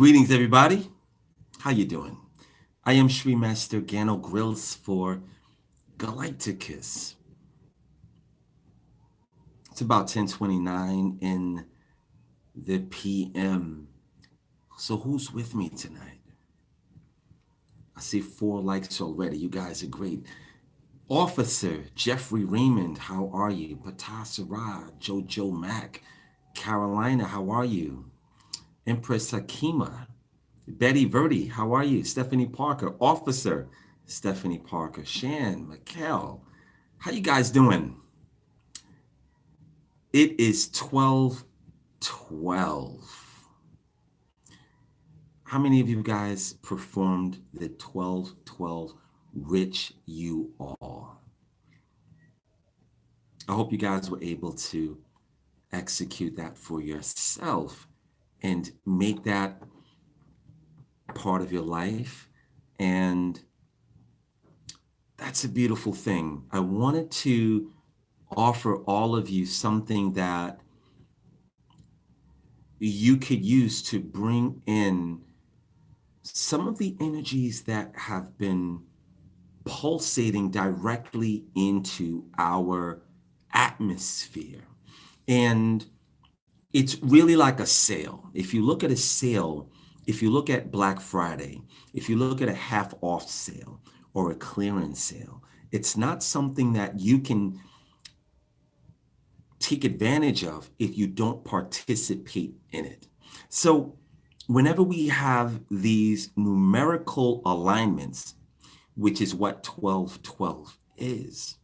Greetings, everybody. How you doing? I am Sri Master Gano Grills for Galighticus. It's about 10:29 in the PM. So who's with me tonight? I see 4 likes already. You guys are great. Officer Jeffrey Raymond, how are you? Patah Sarah, Jojo Mack, Carolina, how are you? Empress Hakima, Betty Verdi, how are you? Stephanie Parker, Officer Stephanie Parker, Shan, Mikkel, how you guys doing? It is 12:12. How many of you guys performed the 12:12 Rich You Are? I hope you guys were able to execute that for yourself and make that part of your life. And that's a beautiful thing. I wanted to offer all of you something that you could use to bring in some of the energies that have been pulsating directly into our atmosphere. And it's really like a sale. If you look at a sale, if you look at Black Friday, if you look at a half off sale or a clearance sale, it's not something that you can take advantage of if you don't participate in it. So whenever we have these numerical alignments, which is what 12:12 is,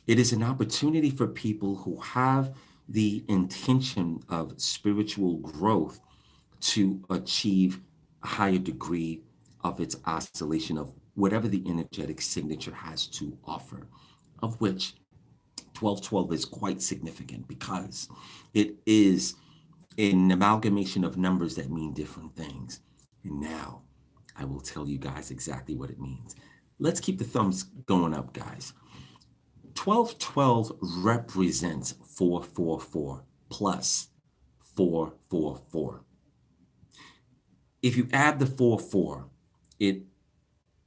it is an opportunity for people who have the intention of spiritual growth to achieve a higher degree of its oscillation of whatever the energetic signature has to offer, of which 12:12 is quite significant because it is an amalgamation of numbers that mean different things. And now I will tell you guys exactly what it means. Let's keep the thumbs going up, guys. 12:12 represents 444 plus 444. If you add the 4, it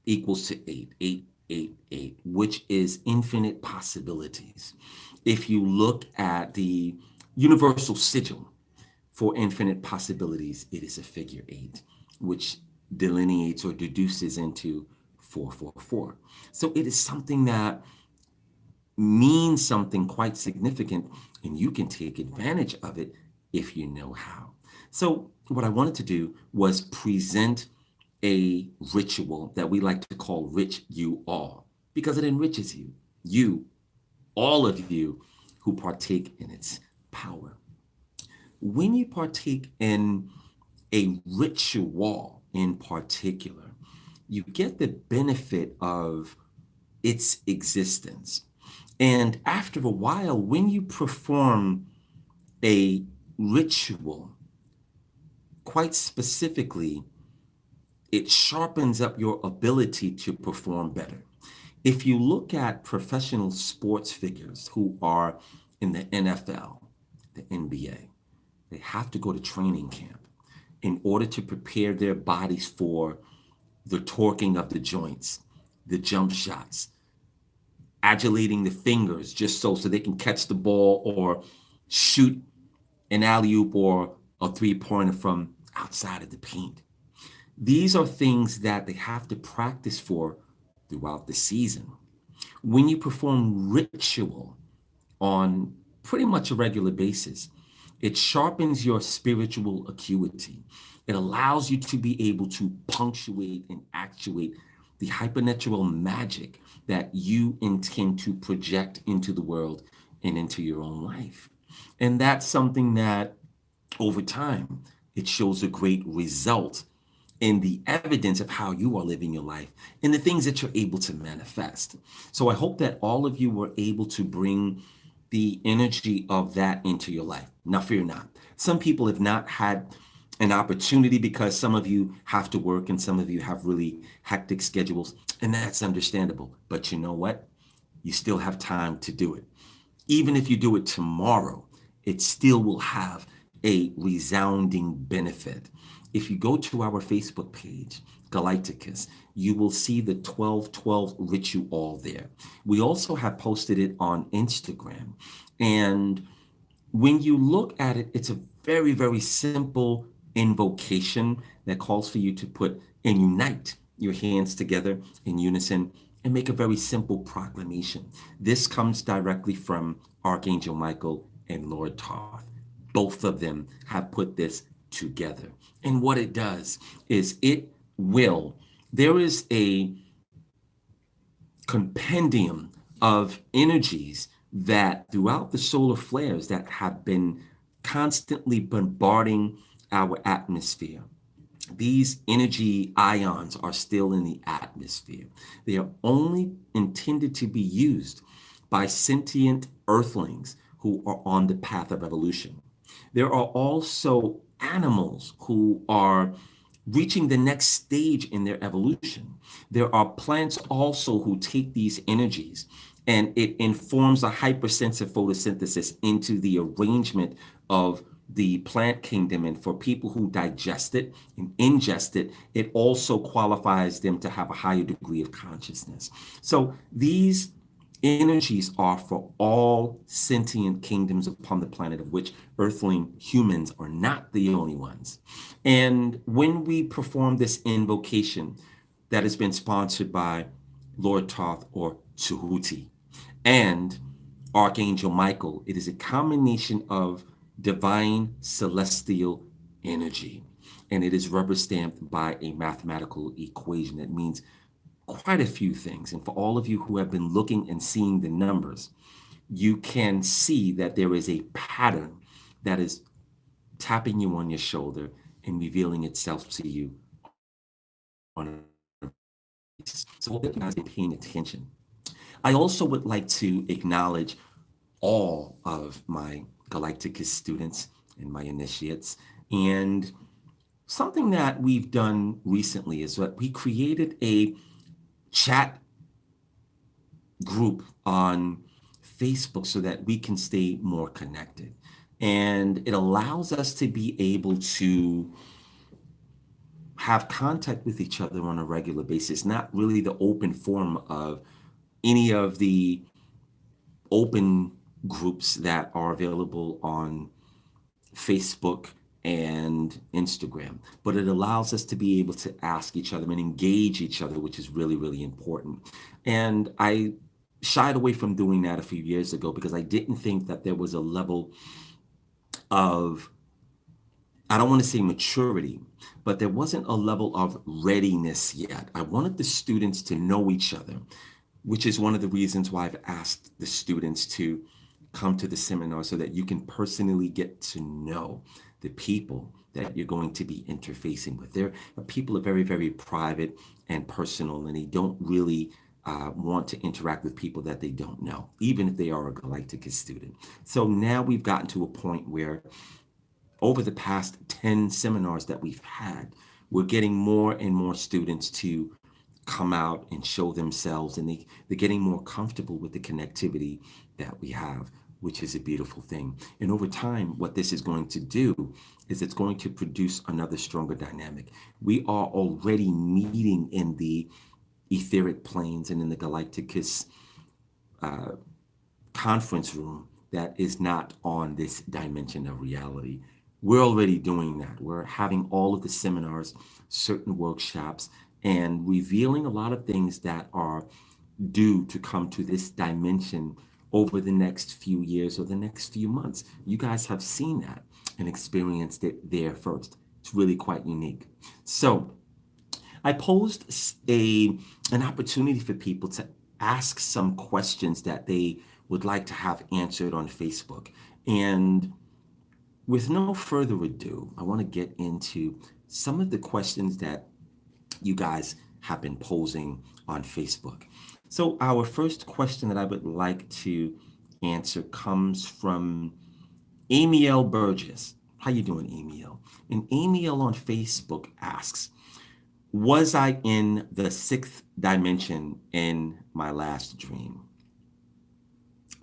equals to 8, which is infinite possibilities. If you look at the universal sigil for infinite possibilities, it is a figure 8, which delineates or deduces into 444. So it is something that means something quite significant, and you can take advantage of it if you know how. So what I wanted to do was present a ritual that we like to call Rich You Are, because it enriches you, all of you who partake in its power. When you partake in a ritual in particular, you get the benefit of its existence. And after a while, when you perform a ritual, quite specifically, it sharpens up your ability to perform better. If you look at professional sports figures who are in the NFL, the NBA, they have to go to training camp in order to prepare their bodies for the torquing of the joints, the jump shots, adulating the fingers just so they can catch the ball or shoot an alley-oop or a three-pointer from outside of the paint. These are things that they have to practice for throughout the season. When you perform ritual on pretty much a regular basis, it sharpens your spiritual acuity. It allows you to be able to punctuate and actuate the hypernatural magic that you intend to project into the world and into your own life. And that's something that over time, it shows a great result in the evidence of how you are living your life and the things that you're able to manifest. So I hope that all of you were able to bring the energy of that into your life. Now, fear not. Some people have not had an opportunity because some of you have to work and some of you have really hectic schedules, and that's understandable. But you know what? You still have time to do it. Even if you do it tomorrow, it still will have a resounding benefit. if you go to our Facebook page, Galighticus, you will see the 1212 ritual there. We also have posted it on Instagram. And when you look at it, it's a very, very simple invocation that calls for you to put and unite your hands together in unison and make a very simple proclamation. This comes directly from Archangel Michael and Lord Thoth. Both of them have put this together. And what it does is there is a compendium of energies that throughout the solar flares that have been constantly bombarding our atmosphere. These energy ions are still in the atmosphere. They are only intended to be used by sentient earthlings who are on the path of evolution. There are also animals who are reaching the next stage in their evolution. There are plants also who take these energies and it informs a hypersensitive photosynthesis into the arrangement of the plant kingdom. And for people who digest it and ingest it, it also qualifies them to have a higher degree of consciousness. So these energies are for all sentient kingdoms upon the planet, of which earthling humans are not the only ones. And when we perform this invocation that has been sponsored by Lord Thoth or Tahuti and Archangel Michael, it is a combination of divine celestial energy. And it is rubber stamped by a mathematical equation that means quite a few things. And for all of you who have been looking and seeing the numbers, you can see that there is a pattern that is tapping you on your shoulder and revealing itself to you on a basis. So I hope that you guys are paying attention. I also would like to acknowledge all of my Galacticus students and my initiates. And something that we've done recently is that we created a chat group on Facebook so that we can stay more connected. And it allows us to be able to have contact with each other on a regular basis, not really the open form of any of the open groups that are available on Facebook and Instagram, but it allows us to be able to ask each other and engage each other, which is really, really important. And I shied away from doing that a few years ago because I didn't think that there was a level of, I don't want to say maturity, but there wasn't a level of readiness yet. I wanted the students to know each other, which is one of the reasons why I've asked the students to come to the seminar so that you can personally get to know the people that you're going to be interfacing with. People are very, very private and personal, and they don't really want to interact with people that they don't know, even if they are a Galacticus student. So now we've gotten to a point where over the past 10 seminars that we've had, we're getting more and more students to come out and show themselves, and they're getting more comfortable with the connectivity that we have, which is a beautiful thing. And over time, what this is going to do is it's going to produce another stronger dynamic. We are already meeting in the etheric planes and in the Galighticus conference room that is not on this dimension of reality. We're already doing that. We're having all of the seminars, certain workshops, and revealing a lot of things that are due to come to this dimension over the next few years or the next few months. You guys have seen that and experienced it there first. It's really quite unique. So I posed an opportunity for people to ask some questions that they would like to have answered on Facebook. And with no further ado, I want to get into some of the questions that you guys have been posing on Facebook. So our first question that I would like to answer comes from Amiel Burgess. How you doing, Amiel? And Amiel on Facebook asks, was I in the sixth dimension in my last dream?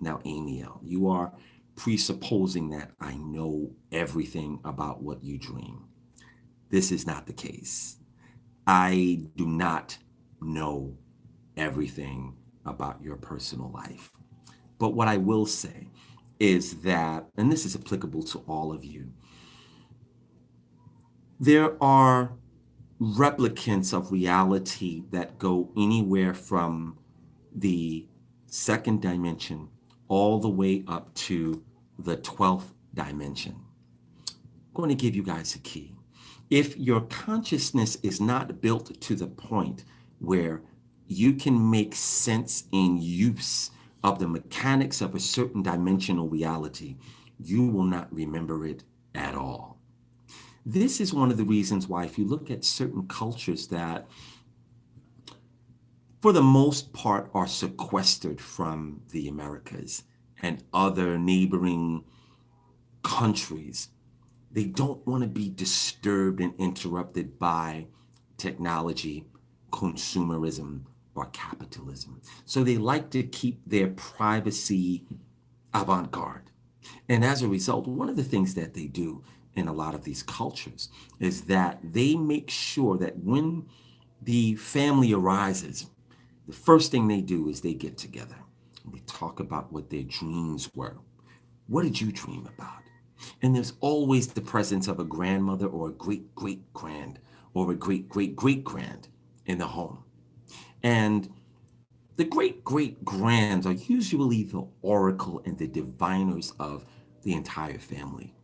Now, Amiel, you are presupposing that I know everything about what you dream. this is not the case. I do not know everything about your personal life. But what I will say is that, and this is applicable to all of you, there are replicants of reality that go anywhere from the second dimension all the way up to the 12th dimension. I'm going to give you guys a key. If your consciousness is not built to the point where you can make sense and use of the mechanics of a certain dimensional reality, you will not remember it at all. This is one of the reasons why, if you look at certain cultures that, for the most part, are sequestered from the Americas and other neighboring countries, they don't want to be disturbed and interrupted by technology, consumerism, or capitalism. So they like to keep their privacy avant-garde. And as a result, one of the things that they do in a lot of these cultures is that they make sure that when the family arises, the first thing they do is they get together and they talk about what their dreams were. What did you dream about? And there's always the presence of a grandmother or a great-great-grand or a great-great-great-grand in the home. And the great-great-grands are usually the oracle and the diviners of the entire family.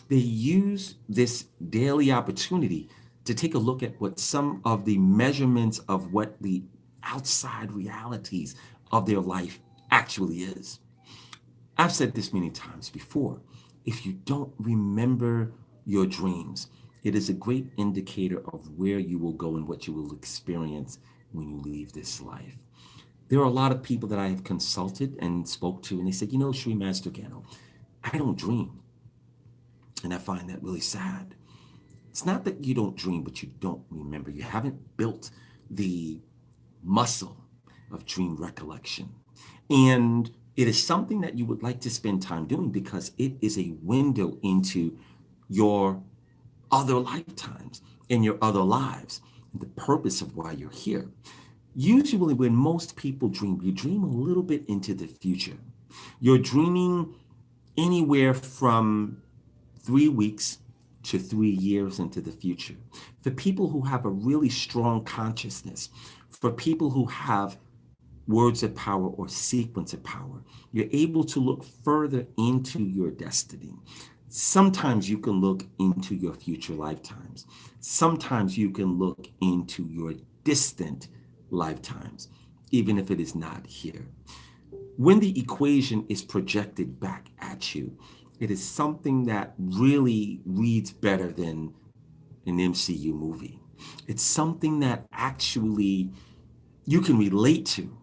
They use this daily opportunity to take a look at what some of the measurements of what the outside realities of their life actually is. I've said this many times before. If you don't remember your dreams, it is a great indicator of where you will go and what you will experience when you leave this life. There are a lot of people that I have consulted and spoke to, and they said, Sri Master Gano, I don't dream. And I find that really sad. It's not that you don't dream, but you don't remember. You haven't built the muscle of dream recollection. And it is something that you would like to spend time doing because it is a window into your other lifetimes and your other lives, and the purpose of why you're here. Usually when most people dream, you dream a little bit into the future. You're dreaming anywhere from 3 weeks to 3 years into the future. For people who have a really strong consciousness, for people who have words of power or sequence of power, you're able to look further into your destiny. Sometimes you can look into your future lifetimes. Sometimes you can look into your distant lifetimes, even if it is not here. When the equation is projected back at you, it is something that really reads better than an MCU movie. It's something that actually you can relate to,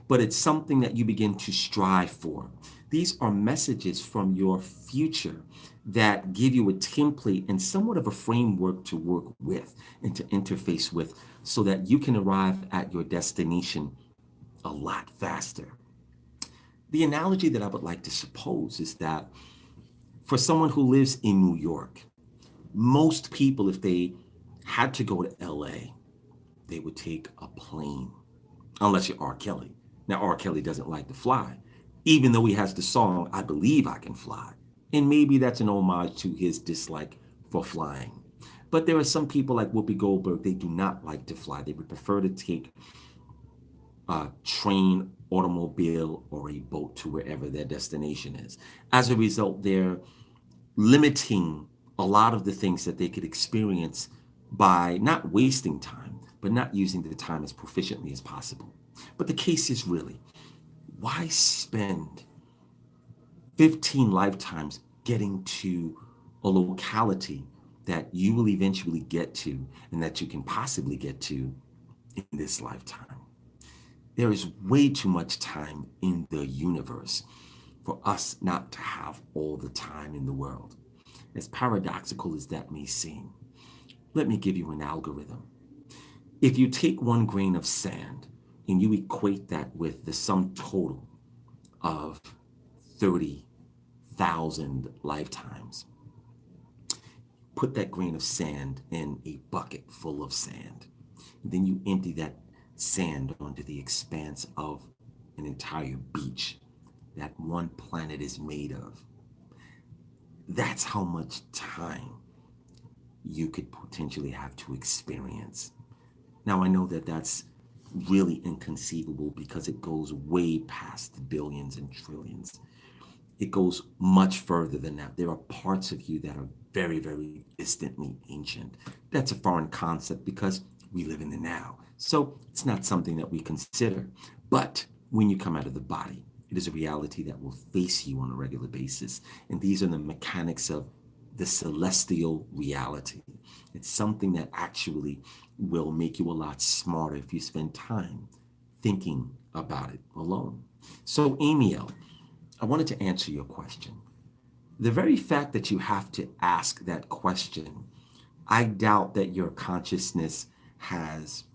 but it's something that you begin to strive for. These are messages from your future that give you a template and somewhat of a framework to work with and to interface with so that you can arrive at your destination a lot faster. The analogy that I would like to suppose is that for someone who lives in New York, most people, if they had to go to LA, they would take a plane, unless you're R. Kelly. Now, R. Kelly doesn't like to fly, even though he has the song, I Believe I Can Fly. And maybe that's an homage to his dislike for flying. But there are some people like Whoopi Goldberg, they do not like to fly. They would prefer to take a train, automobile, or a boat to wherever their destination is. As a result, they're limiting a lot of the things that they could experience by not wasting time, but not using the time as proficiently as possible. But the case is really, why spend 15 lifetimes getting to a locality that you will eventually get to and that you can possibly get to in this lifetime? There is way too much time in the universe for us not to have all the time in the world. As paradoxical as that may seem, let me give you an algorithm. If you take 1 grain of sand and you equate that with the sum total of 30,000 lifetimes, put that grain of sand in a bucket full of sand. And then you empty that sand onto the expanse of an entire beach that one planet is made of. That's how much time you could potentially have to experience. Now, I know that that's really inconceivable because it goes way past the billions and trillions. It goes much further than that. There are parts of you that are very, very distantly ancient. That's a foreign concept because we live in the now. So it's not something that we consider. But when you come out of the body, it is a reality that will face you on a regular basis. And these are the mechanics of the celestial reality. It's something that actually will make you a lot smarter if you spend time thinking about it alone. So, Amiel, I wanted to answer your question. The very fact that you have to ask that question, I doubt that your consciousness has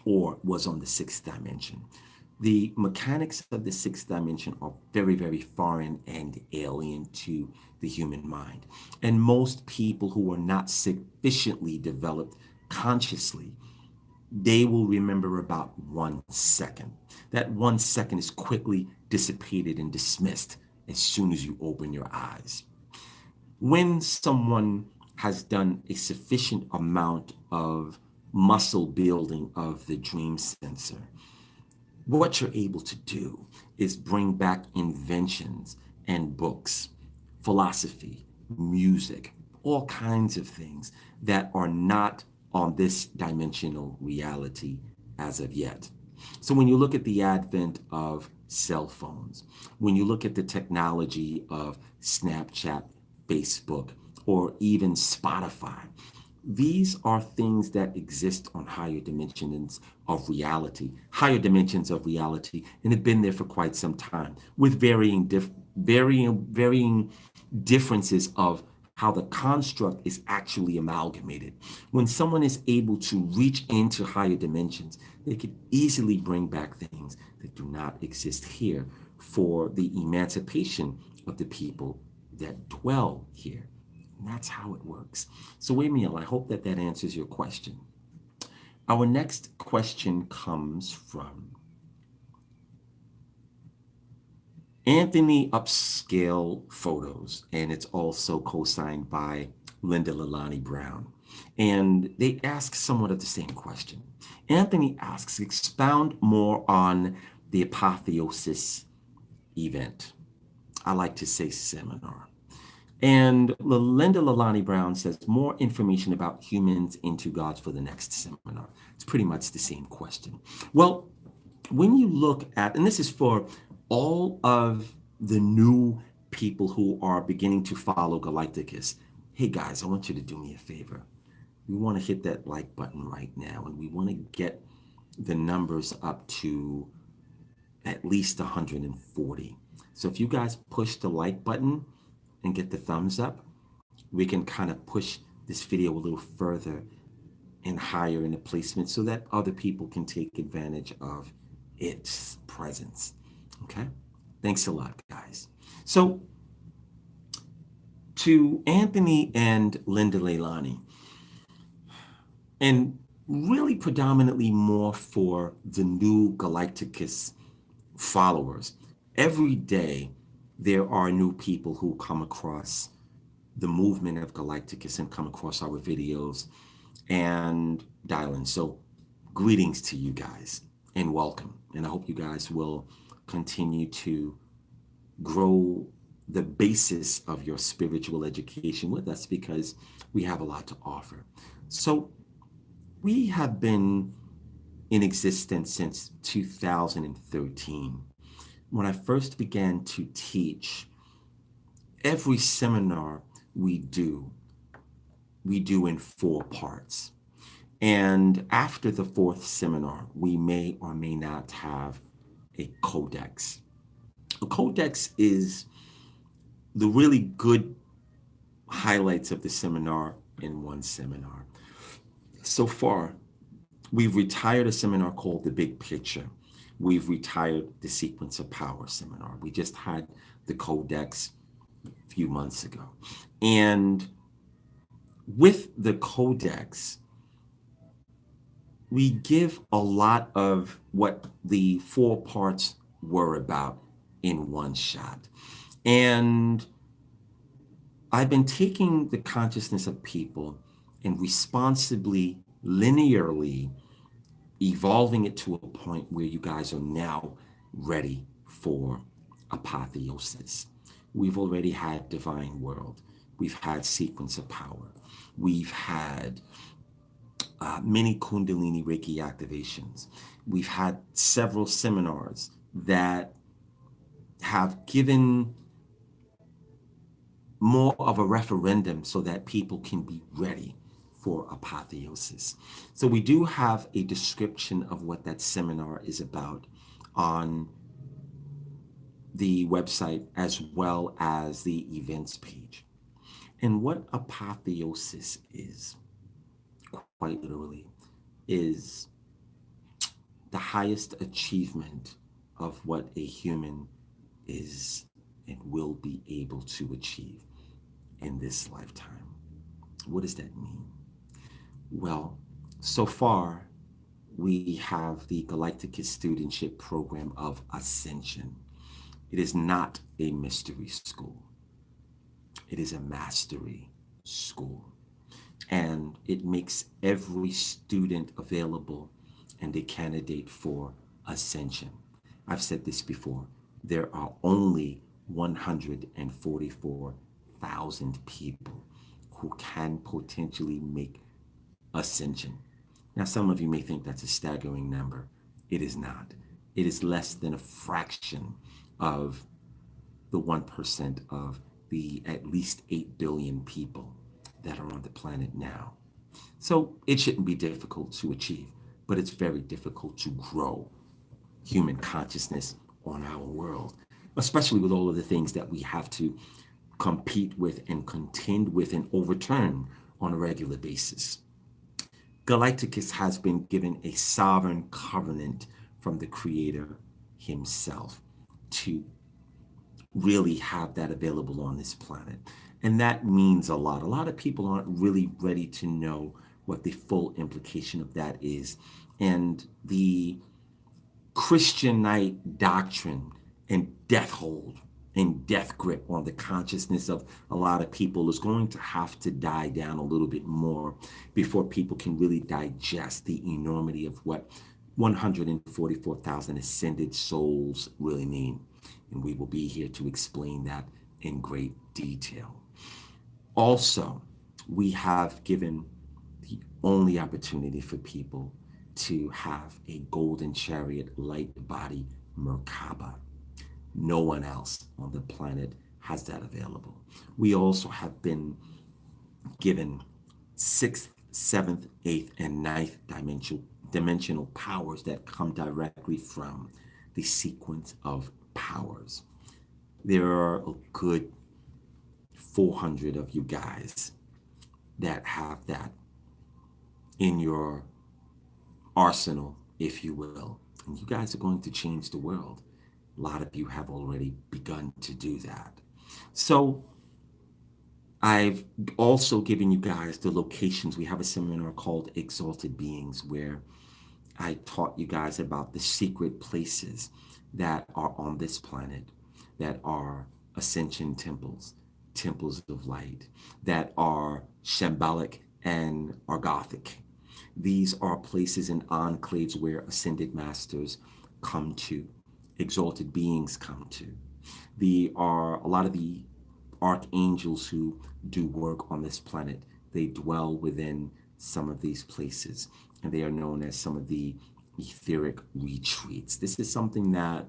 or was on the sixth dimension. The mechanics of the sixth dimension are very, very foreign and alien to the human mind. And most people who are not sufficiently developed consciously, they will remember about 1 second. That 1 second is quickly dissipated and dismissed as soon as you open your eyes. When someone has done a sufficient amount of muscle building of the dream sensor, what you're able to do is bring back inventions and books, philosophy, music, all kinds of things that are not on this dimensional reality as of yet. So when you look at the advent of cell phones, when you look at the technology of Snapchat, Facebook, or even Spotify, these are things that exist on higher dimensions of reality, and have been there for quite some time, with varying differences of how the construct is actually amalgamated. When someone is able to reach into higher dimensions, they could easily bring back things that do not exist here for the emancipation of the people that dwell here. And that's how it works. So, Emil, I hope that that answers your question. Our next question comes from Anthony Upscale Photos, and it's also co-signed by Linda Lalani Brown. And they ask somewhat of the same question. Anthony asks, expound more on the Apotheosis event. I like to say seminar. And Linda Lalani Brown says, more information about humans into gods for the next seminar. It's pretty much the same question. Well, when you look at, and this is for all of the new people who are beginning to follow Galighticus, hey guys, I want you to do me a favor. We want to hit that like button right now, and we want to get the numbers up to at least 140. So if you guys push the like button and get the thumbs up, we can kind of push this video a little further and higher in the placement so that other people can take advantage of its presence. Okay? Thanks a lot, guys. So, to Anthony and Linda Leilani, and really predominantly more for the new Galighticus followers, every day there are new people who come across the movement of Galighticus and come across our videos and dial in. So greetings to you guys and welcome. And I hope you guys will continue to grow the basis of your spiritual education with us, because we have a lot to offer. So we have been in existence since 2013. When I first began to teach, every seminar we do in 4 parts. And after the 4th seminar, we may or may not have a codex. A codex is the really good highlights of the seminar in one seminar. So far, we've retired a seminar called The Big Picture. We've retired the Sequence of Power seminar. We just had the codex a few months ago. And with the codex, we give a lot of what the four parts were about in one shot. And I've been taking the consciousness of people and responsibly, linearly evolving it to a point where you guys are now ready for apotheosis. We've already had divine world. We've had sequence of power. We've had many Kundalini Reiki activations. We've had several seminars that have given more of a referendum so that people can be ready for apotheosis. So we do have a description of what that seminar is about on the website as well as the events page. And what apotheosis is, quite literally, is the highest achievement of what a human is and will be able to achieve in this lifetime. What does that mean? Well, so far, we have the Galacticus studentship program of Ascension. It is not a mystery school. It is a mastery school. And it makes every student available and a candidate for Ascension. I've said this before. There are only 144,000 people who can potentially make Ascension. Now, some of you may think that's a staggering number. It is not. It is less than a fraction of the 1% of the at least 8 billion people that are on the planet now. So it shouldn't be difficult to achieve, but it's very difficult to grow human consciousness on our world, especially with all of the things that we have to compete with and contend with and overturn on a regular basis. Galighticus has been given a sovereign covenant from the Creator himself to really have that available on this planet. And that means a lot. A lot of people aren't really ready to know what the full implication of that is. And the Christianite doctrine and death hold and death grip on the consciousness of a lot of people is going to have to die down a little bit more before people can really digest the enormity of what 144,000 ascended souls really mean. And we will be here to explain that in great detail. Also, we have given the only opportunity for people to have a golden chariot light body Merkaba. No one else on the planet has that available. We also have been given sixth, seventh, eighth, and ninth dimensional powers that come directly from the sequence of powers. There are a good 400 of you guys that have that in your arsenal, if you will. And you guys are going to change the world. A lot of you have already begun to do that. So I've also given you guys the locations. We have a seminar called Exalted Beings where I taught you guys about the secret places that are on this planet that are ascension temples, temples of light, that are shambolic and argothic. These are places and enclaves where ascended masters come to, exalted beings come to. They are a lot of the archangels who do work on this planet. They dwell within some of these places, and they are known as some of the etheric retreats. This is something that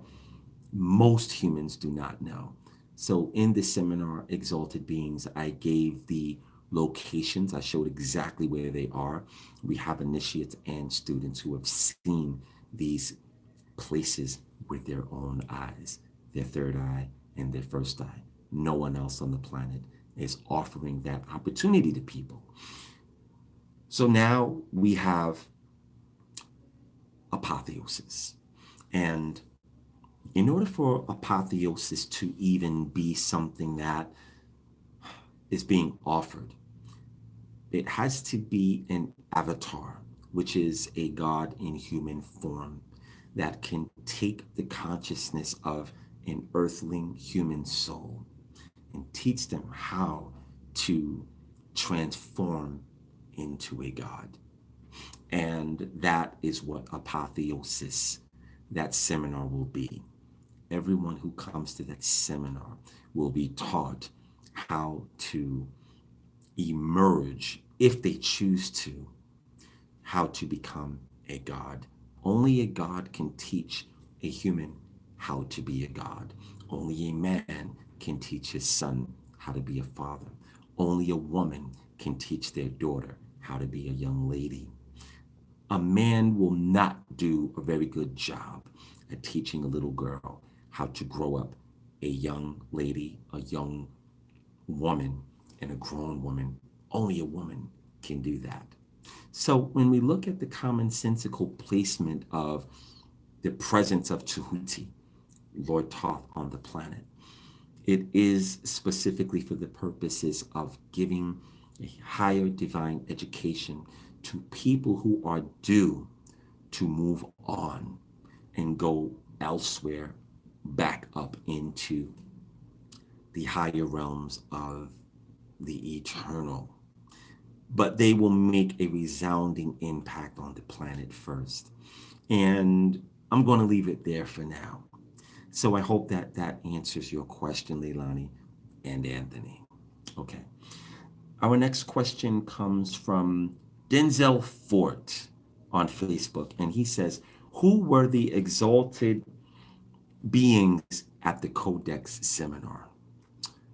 most humans do not know. So in this seminar, Exalted Beings, I gave the locations. I showed exactly where they are. We have initiates and students who have seen these places with their own eyes, their third eye and their first eye. No one else on the planet is offering that opportunity to people. So now we have apotheosis. And in order for apotheosis to even be something that is being offered, it has to be an avatar, which is a God in human form that can take the consciousness of an earthling human soul and teach them how to transform into a God. And that is what Apotheosis, that seminar, will be. Everyone who comes to that seminar will be taught how to emerge, if they choose to, how to become a God. Only a God can teach a human how to be a God. Only a man can teach his son how to be a father. Only a woman can teach their daughter how to be a young lady. A man will not do a very good job at teaching a little girl how to grow up a young lady, a young woman, and a grown woman. Only a woman can do that. So when we look at the commonsensical placement of the presence of Tahuti, Lord Thoth, on the planet, it is specifically for the purposes of giving a higher divine education to people who are due to move on and go elsewhere, back up into the higher realms of the eternal. But they will make a resounding impact on the planet first. And I'm going to leave it there for now. So I hope that that answers your question, Leilani and Anthony. Okay. Our next question comes from Denzel Fort on Facebook, and he says, who were the exalted beings at the Codex seminar?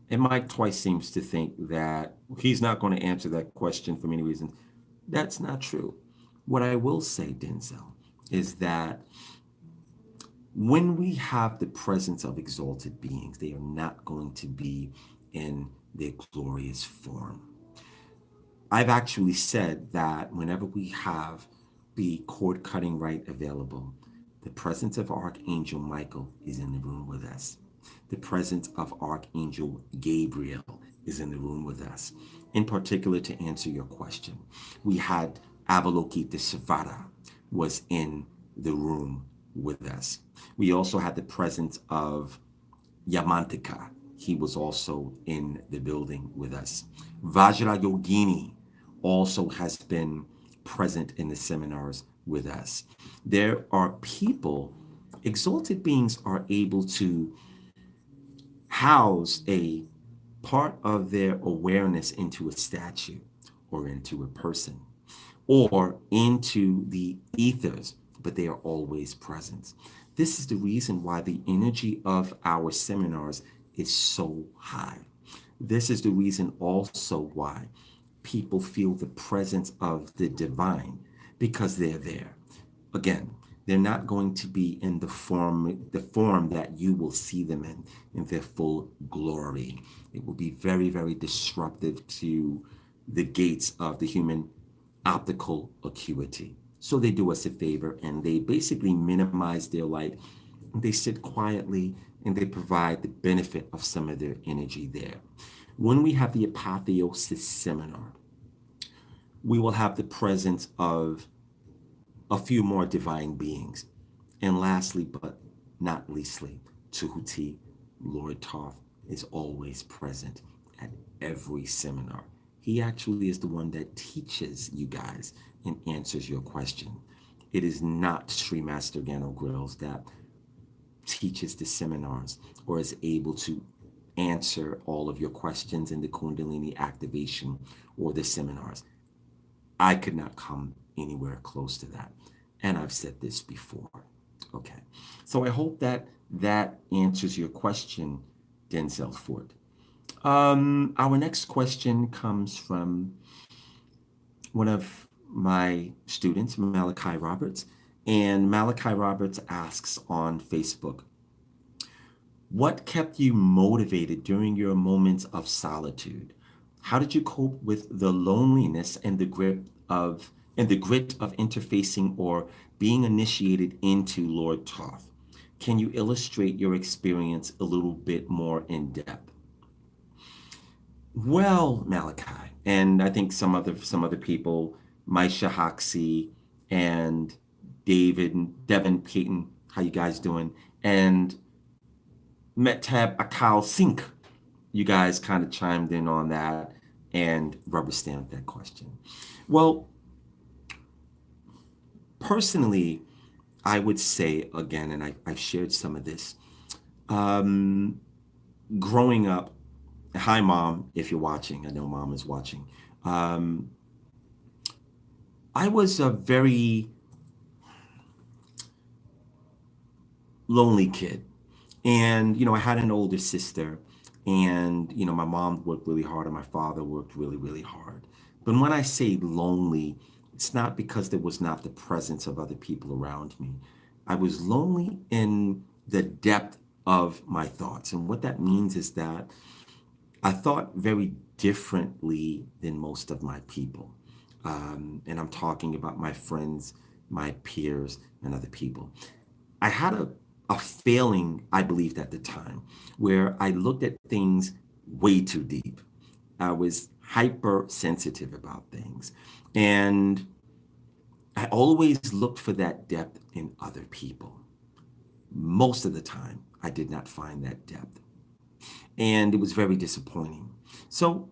And Mike twice seems to think that he's not going to answer that question for many reasons. That's not true. What I will say, Denzel, is that when we have the presence of exalted beings, they are not going to be in their glorious form. I've actually said that whenever we have the cord cutting rite available, the presence of Archangel Michael is in the room with us. The presence of Archangel Gabriel is in the room with us. In particular, to answer your question, we had Avalokitesvara was in the room with us. We also had the presence of Yamantika. He was also in the building with us. Vajrayogini also has been present in the seminars with us. There are people, exalted beings are able to house a part of their awareness into a statue or into a person or into the ethers, but they are always present. This is the reason why the energy of our seminars is so high. This is the reason also why people feel the presence of the divine, because they're there. Again, they're not going to be in the form that you will see them in their full glory. It will be very, very disruptive to the gates of the human optical acuity. So they do us a favor and they basically minimize their light. They sit quietly and they provide the benefit of some of their energy there. When we have the Apotheosis seminar, we will have the presence of a few more divine beings. And lastly, but not leastly, Tahuti, Lord Thoth, is always present at every seminar. He actually is the one that teaches you guys and answers your question. It is not Sri Master Gano Grills that teaches the seminars or is able to answer all of your questions in the Kundalini activation or the seminars. I could not come anywhere close to that. And I've said this before. Okay. So I hope that that answers your question, Denzel Ford. Our next question comes from one of my students, Malachi Roberts. And Malachi Roberts asks on Facebook, what kept you motivated during your moments of solitude? How did you cope with the loneliness and the grit of interfacing or being initiated into Lord Thoth? Can you illustrate your experience a little bit more in depth? Well, Malachi, and I think some other people, Maisha Hoxie and Devin Payton, how you guys doing? And Metab Akal Sink, you guys kind of chimed in on that and rubber stamped that question. Well, personally, I would say again, and I've shared some of this. Um, Growing up, hi mom, if you're watching, I know mom is watching. Um, I was a very lonely kid. And, I had an older sister, and, my mom worked really hard and my father worked really, really hard. But when I say lonely, it's not because there was not the presence of other people around me. I was lonely in the depth of my thoughts. And what that means is that I thought very differently than most of my people. And I'm talking about my friends, my peers, and other people. I had a failing, I believed at the time, where I looked at things way too deep. I was hypersensitive about things. And I always looked for that depth in other people. Most of the time, I did not find that depth. And it was very disappointing. So,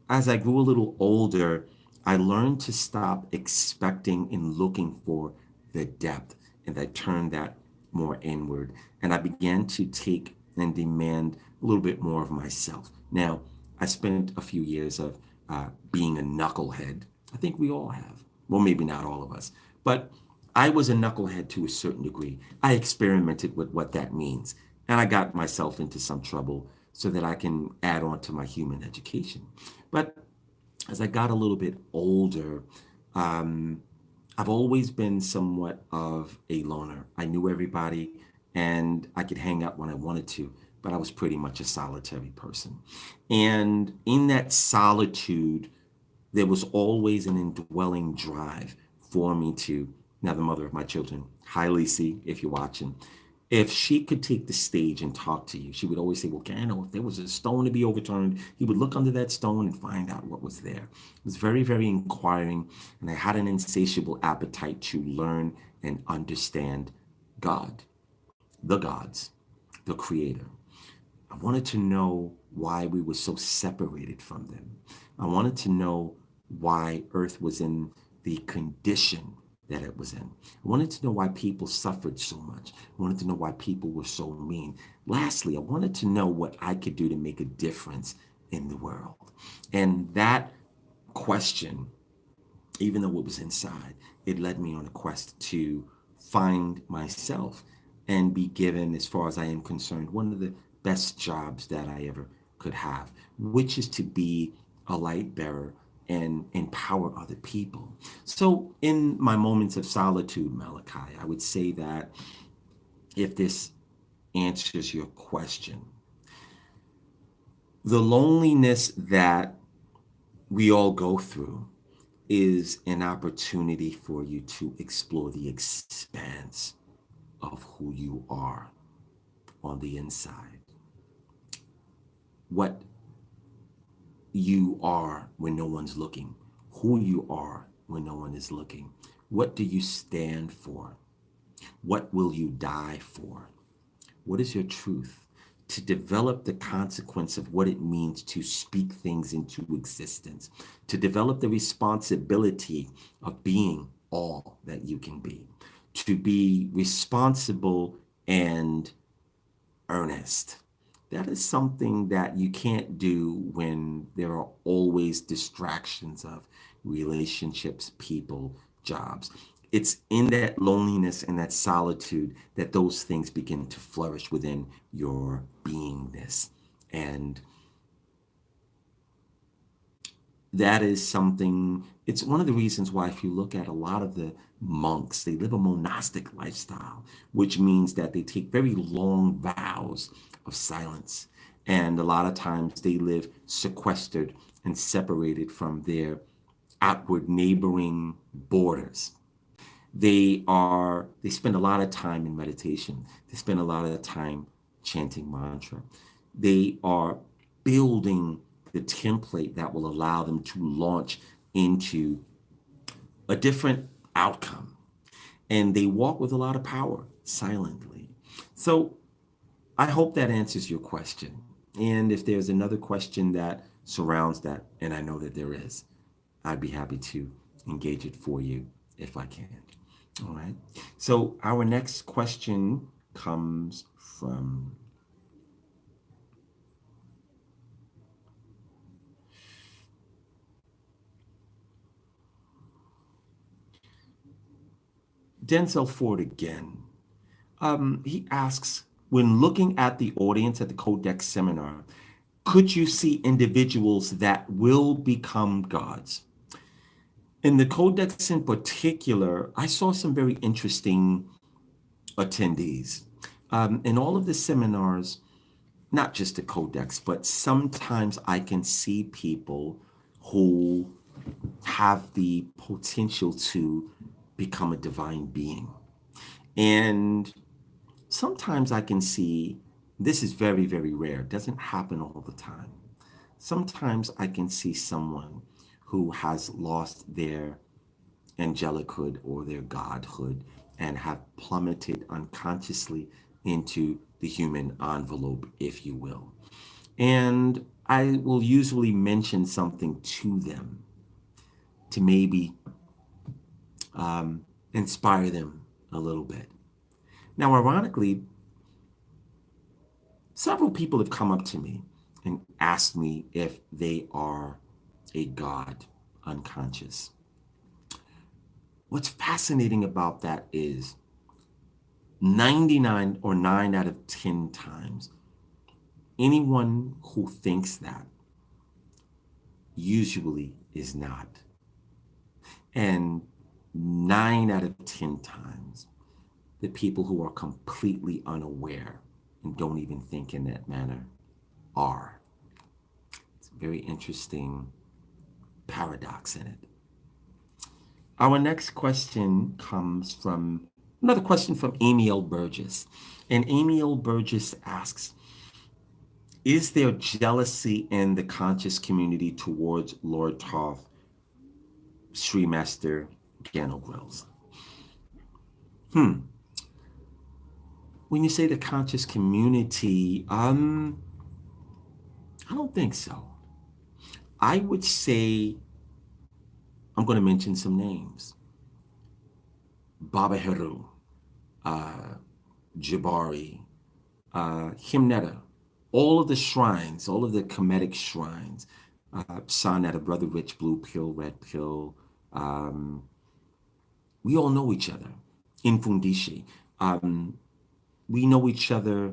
as I grew a little older, I learned to stop expecting and looking for the depth, and I turned that more inward. And I began to take and demand a little bit more of myself. Now, I spent a few years of being a knucklehead. I think we all have. Well, maybe not all of us, but I was a knucklehead to a certain degree. I experimented with what that means, and I got myself into some trouble so that I can add on to my human education. But as I got a little bit older, um, I've always been somewhat of a loner. I knew everybody and I could hang out when I wanted to, but I was pretty much a solitary person. And in that solitude, there was always an indwelling drive for me to, now the mother of my children, hi Lisi, if you're watching, if she could take the stage and talk to you, she would always say, well, Gano, if there was a stone to be overturned, he would look under that stone and find out what was there. It was very, very inquiring, and I had an insatiable appetite to learn and understand God, the gods, the creator. I wanted to know why we were so separated from them. I wanted to know why Earth was in the condition that it was in. I wanted to know why people suffered so much. I wanted to know why people were so mean. Lastly, I wanted to know what I could do to make a difference in the world. And that question, even though it was inside, it led me on a quest to find myself and be given, as far as I am concerned, one of the best jobs that I ever could have, which is to be a light bearer and empower other people. So, in my moments of solitude, Malachi, I would say that if this answers your question, the loneliness that we all go through is an opportunity for you to explore the expanse of who you are on the inside. What you are when no one's looking, who you are when no one is looking. What do you stand for? What will you die for? What is your truth? To develop the consequence of what it means to speak things into existence, to develop the responsibility of being all that you can be, to be responsible and earnest. That is something that you can't do when there are always distractions of relationships, people, jobs. It's in that loneliness and that solitude that those things begin to flourish within your beingness. And that is something, it's one of the reasons why, if you look at a lot of the monks, they live a monastic lifestyle, which means that they take very long vows of silence. And a lot of times they live sequestered and separated from their outward neighboring borders. They spend a lot of time in meditation. They spend a lot of time chanting mantra. They are building the template that will allow them to launch into a different outcome. And they walk with a lot of power silently. So I hope that answers your question. And if there's another question that surrounds that, and I know that there is, I'd be happy to engage it for you if I can. All right. So our next question comes from Denzel Ford again. He asks, when looking at the audience at the Codex seminar, could you see individuals that will become gods? In the Codex in particular, I saw some very interesting attendees. In all of the seminars, not just the Codex, but sometimes I can see people who have the potential to become a divine being. And sometimes I can see, this is very, very rare, it doesn't happen all the time. Sometimes I can see someone who has lost their angelichood or their godhood and have plummeted unconsciously into the human envelope, if you will. And I will usually mention something to them to maybe inspire them a little bit. Now, ironically, several people have come up to me and asked me if they are a god unconscious. What's fascinating about that is 99 or 9 out of 10 times, anyone who thinks that usually is not. And 9 out of 10 times, the people who are completely unaware and don't even think in that manner are. It's a very interesting paradox in it. Our next question comes from another question from Amy L. Burgess. And Amy L. Burgess asks, is there jealousy in the conscious community towards Lord Thoth, Sri Master Gano Grills? When you say the conscious community, I don't think so. I would say, I'm going to mention some names. Baba Heru, Jabari, Himnetta, all of the shrines, all of the Kemetic shrines, Sarnetta, Brother Rich, Blue Pill, Red Pill, we all know each other. Infundishi. We know each other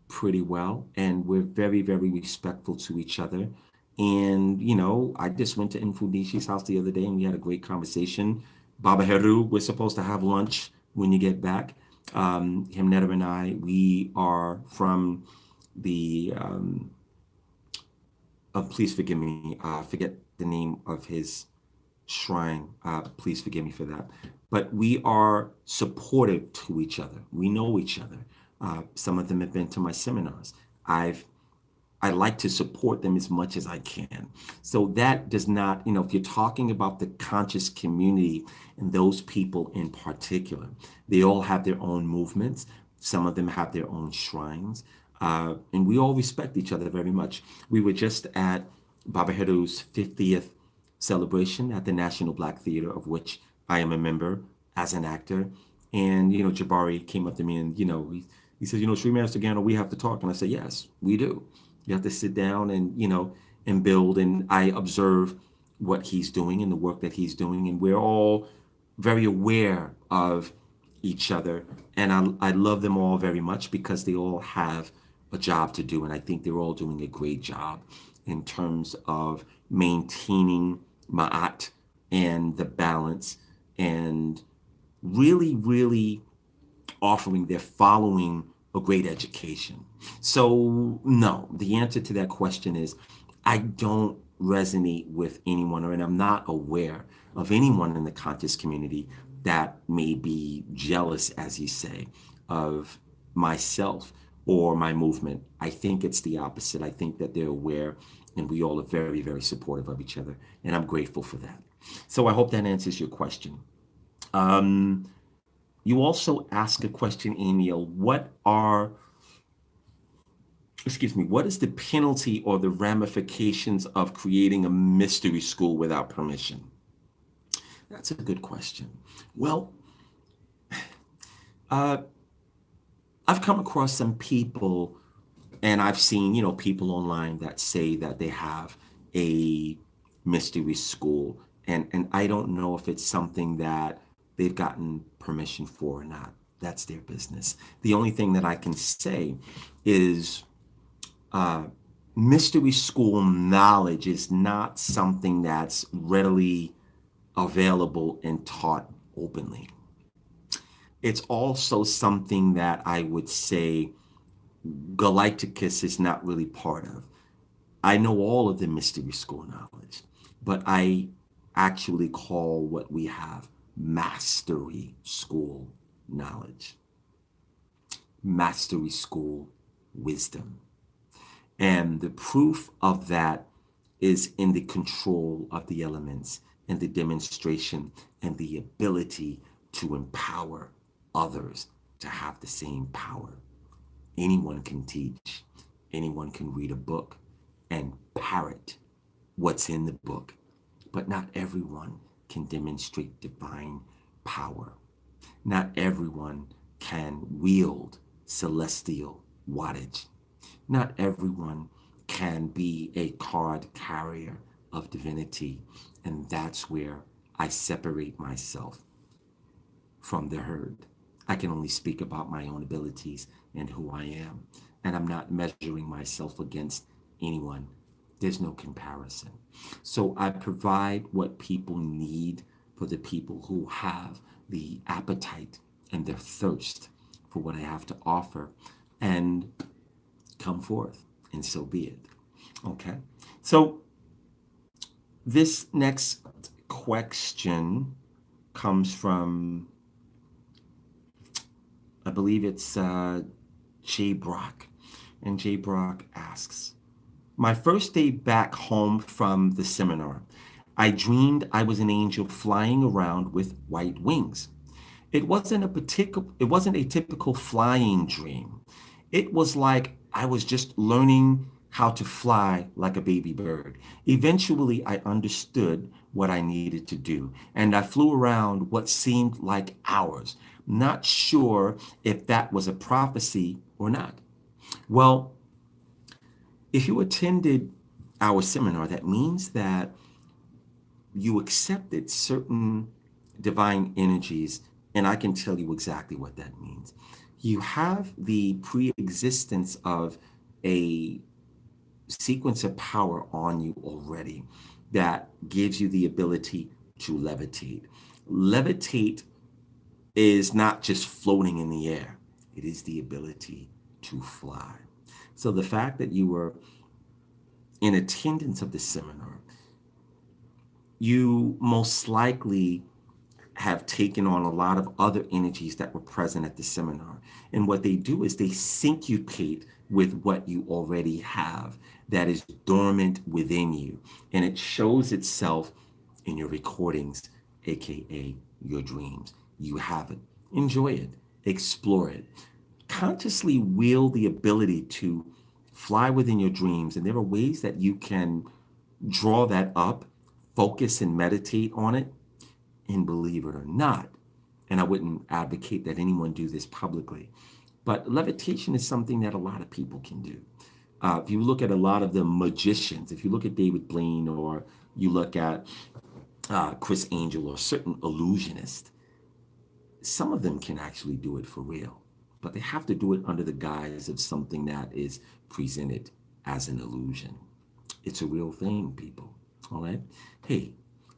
pretty well, and we're very, very respectful to each other. And, you know, I just went to Infundishi's house the other day and we had a great conversation. Baba Heru, we're supposed to have lunch when you get back. Himnetta and I, we are from the, please forgive me, I forget the name of his shrine. Please forgive me for that. But we are supportive to each other. We know each other. Some of them have been to my seminars. I like to support them as much as I can. So that does not, you know, if you're talking about the conscious community and those people in particular, they all have their own movements. Some of them have their own shrines. And we all respect each other very much. We were just at Baba Heru's 50th celebration at the National Black Theater, of which I am a member as an actor. And, you know, Jabari came up to me and, you know, he said, you know, Sri Master Gano, we have to talk. And I said, yes, we do. You have to sit down and, you know, and build. And I observe what he's doing and the work that he's doing. And we're all very aware of each other. And I love them all very much because they all have a job to do. And I think they're all doing a great job in terms of maintaining Ma'at and the balance and really, really offering their following a great education. So no, the answer to that question is I don't resonate with anyone, and I'm not aware of anyone in the conscious community that may be jealous, as you say, of myself or my movement. I think it's the opposite. I think that they're aware and we all are very, very supportive of each other. And I'm grateful for that. So I hope that answers your question. You also ask a question, Emil, what is the penalty or the ramifications of creating a mystery school without permission? That's a good question. Well, I've come across some people and I've seen, people online that say that they have a mystery school. And I don't know if it's something that they've gotten permission for or not. That's their business. The only thing that I can say is mystery school knowledge is not something that's readily available and taught openly. It's also something that I would say Galighticus is not really part of. I know all of the mystery school knowledge, but I actually call what we have mastery school knowledge, mastery school wisdom. And the proof of that is in the control of the elements and the demonstration and the ability to empower others to have the same power. Anyone can teach, anyone can read a book and parrot what's in the book, but not everyone can demonstrate divine power. Not everyone can wield celestial wattage. Not everyone can be a card carrier of divinity. And that's where I separate myself from the herd. I can only speak about my own abilities and who I am. And I'm not measuring myself against anyone. There's no comparison. So I provide what people need for the people who have the appetite and the thirst for what I have to offer. And come forth, and so be it. Okay. So this next question comes from, I believe it's Jay Brock. And Jay Brock asks, my first day back home from the seminar, I dreamed I was an angel flying around with white wings. It wasn't a typical flying dream. It was like I was just learning how to fly like a baby bird. Eventually, I understood what I needed to do, and I flew around what seemed like hours, not sure if that was a prophecy or not. Well, if you attended our seminar, that means that you accepted certain divine energies, and I can tell you exactly what that means. You have the pre-existence of a sequence of power on you already that gives you the ability to levitate. Levitate is not just floating in the air, it is the ability to fly. So the fact that you were in attendance of the seminar, you most likely have taken on a lot of other energies that were present at the seminar. And what they do is they syncopate with what you already have that is dormant within you. And it shows itself in your recordings, AKA your dreams. You have it. Enjoy it. Explore it. Consciously wield the ability to fly within your dreams. And there are ways that you can draw that up, focus and meditate on it. And believe it or not, and I wouldn't advocate that anyone do this publicly, but levitation is something that a lot of people can do. If you look at a lot of the magicians, if you look at David Blaine or you look at Chris Angel or certain illusionists, some of them can actually do it for real, but they have to do it under the guise of something that is presented as an illusion. It's a real thing, people. All right. Hey,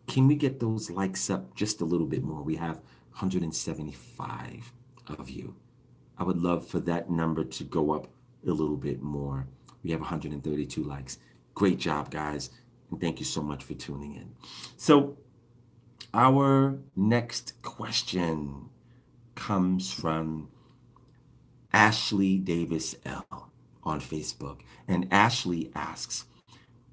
can we get those likes up just a little bit more? We have 175 of you. I would love for that number to go up a little bit more. We have 132 likes. Great job, guys. And thank you so much for tuning in. So our next question comes from Ashley Davis L on Facebook. And Ashley asks,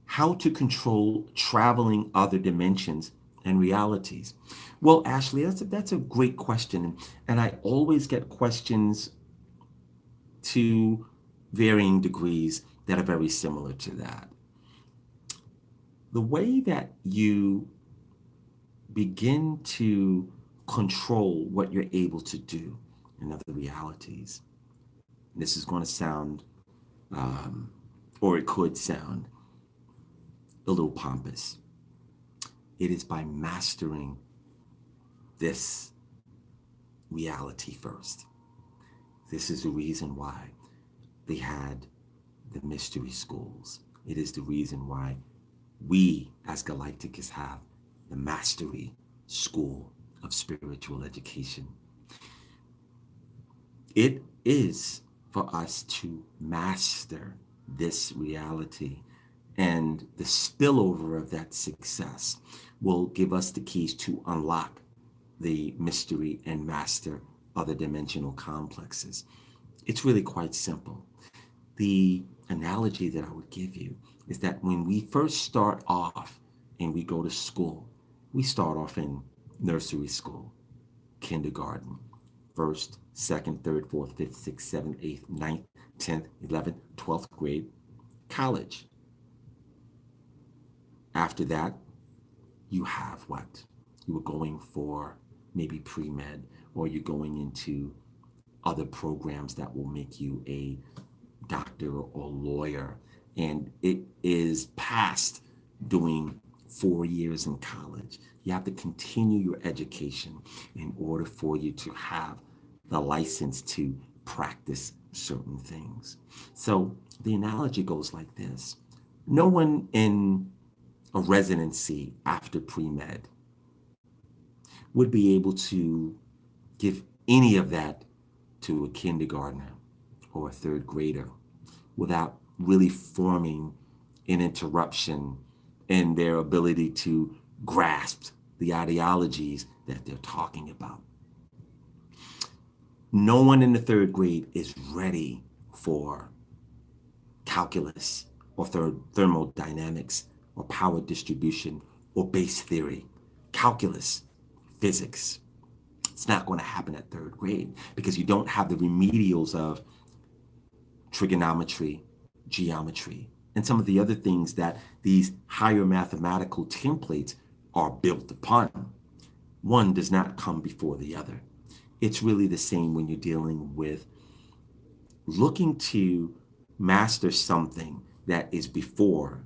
how to control traveling other dimensions and realities? Well, Ashley, that's a great question. And I always get questions to varying degrees that are very similar to that. The way that you begin to control what you're able to do in other realities, this is going to sound, or it could sound, a little pompous. It is by mastering this reality first. This is the reason why they had the mystery schools. It is the reason why we as Galighticus have the Mastery School of Spiritual Education. It is for us to master this reality, and the spillover of that success will give us the keys to unlock the mystery and master other dimensional complexes. It's really quite simple. The analogy that I would give you is that when we first start off and we go to school, we start off in nursery school, kindergarten, first, second, third, fourth, fifth, sixth, seventh, eighth, ninth, 10th, 11th, 12th grade, college. After that, you have what? You were going for maybe pre-med, or you're going into other programs that will make you a doctor or lawyer. And it is past doing 4 years in college. You have to continue your education in order for you to have the license to practice certain things. So the analogy goes like this. No one in a residency after pre-med would be able to give any of that to a kindergartner or a third grader without really forming an interruption in their ability to grasp the ideologies that they're talking about. No one in the third grade is ready for calculus or thermodynamics or power distribution or base theory, calculus, physics. It's not going to happen at third grade because you don't have the remedials of trigonometry, geometry, and some of the other things that these higher mathematical templates are built upon. One does not come before the other. It's really the same when you're dealing with looking to master something that is before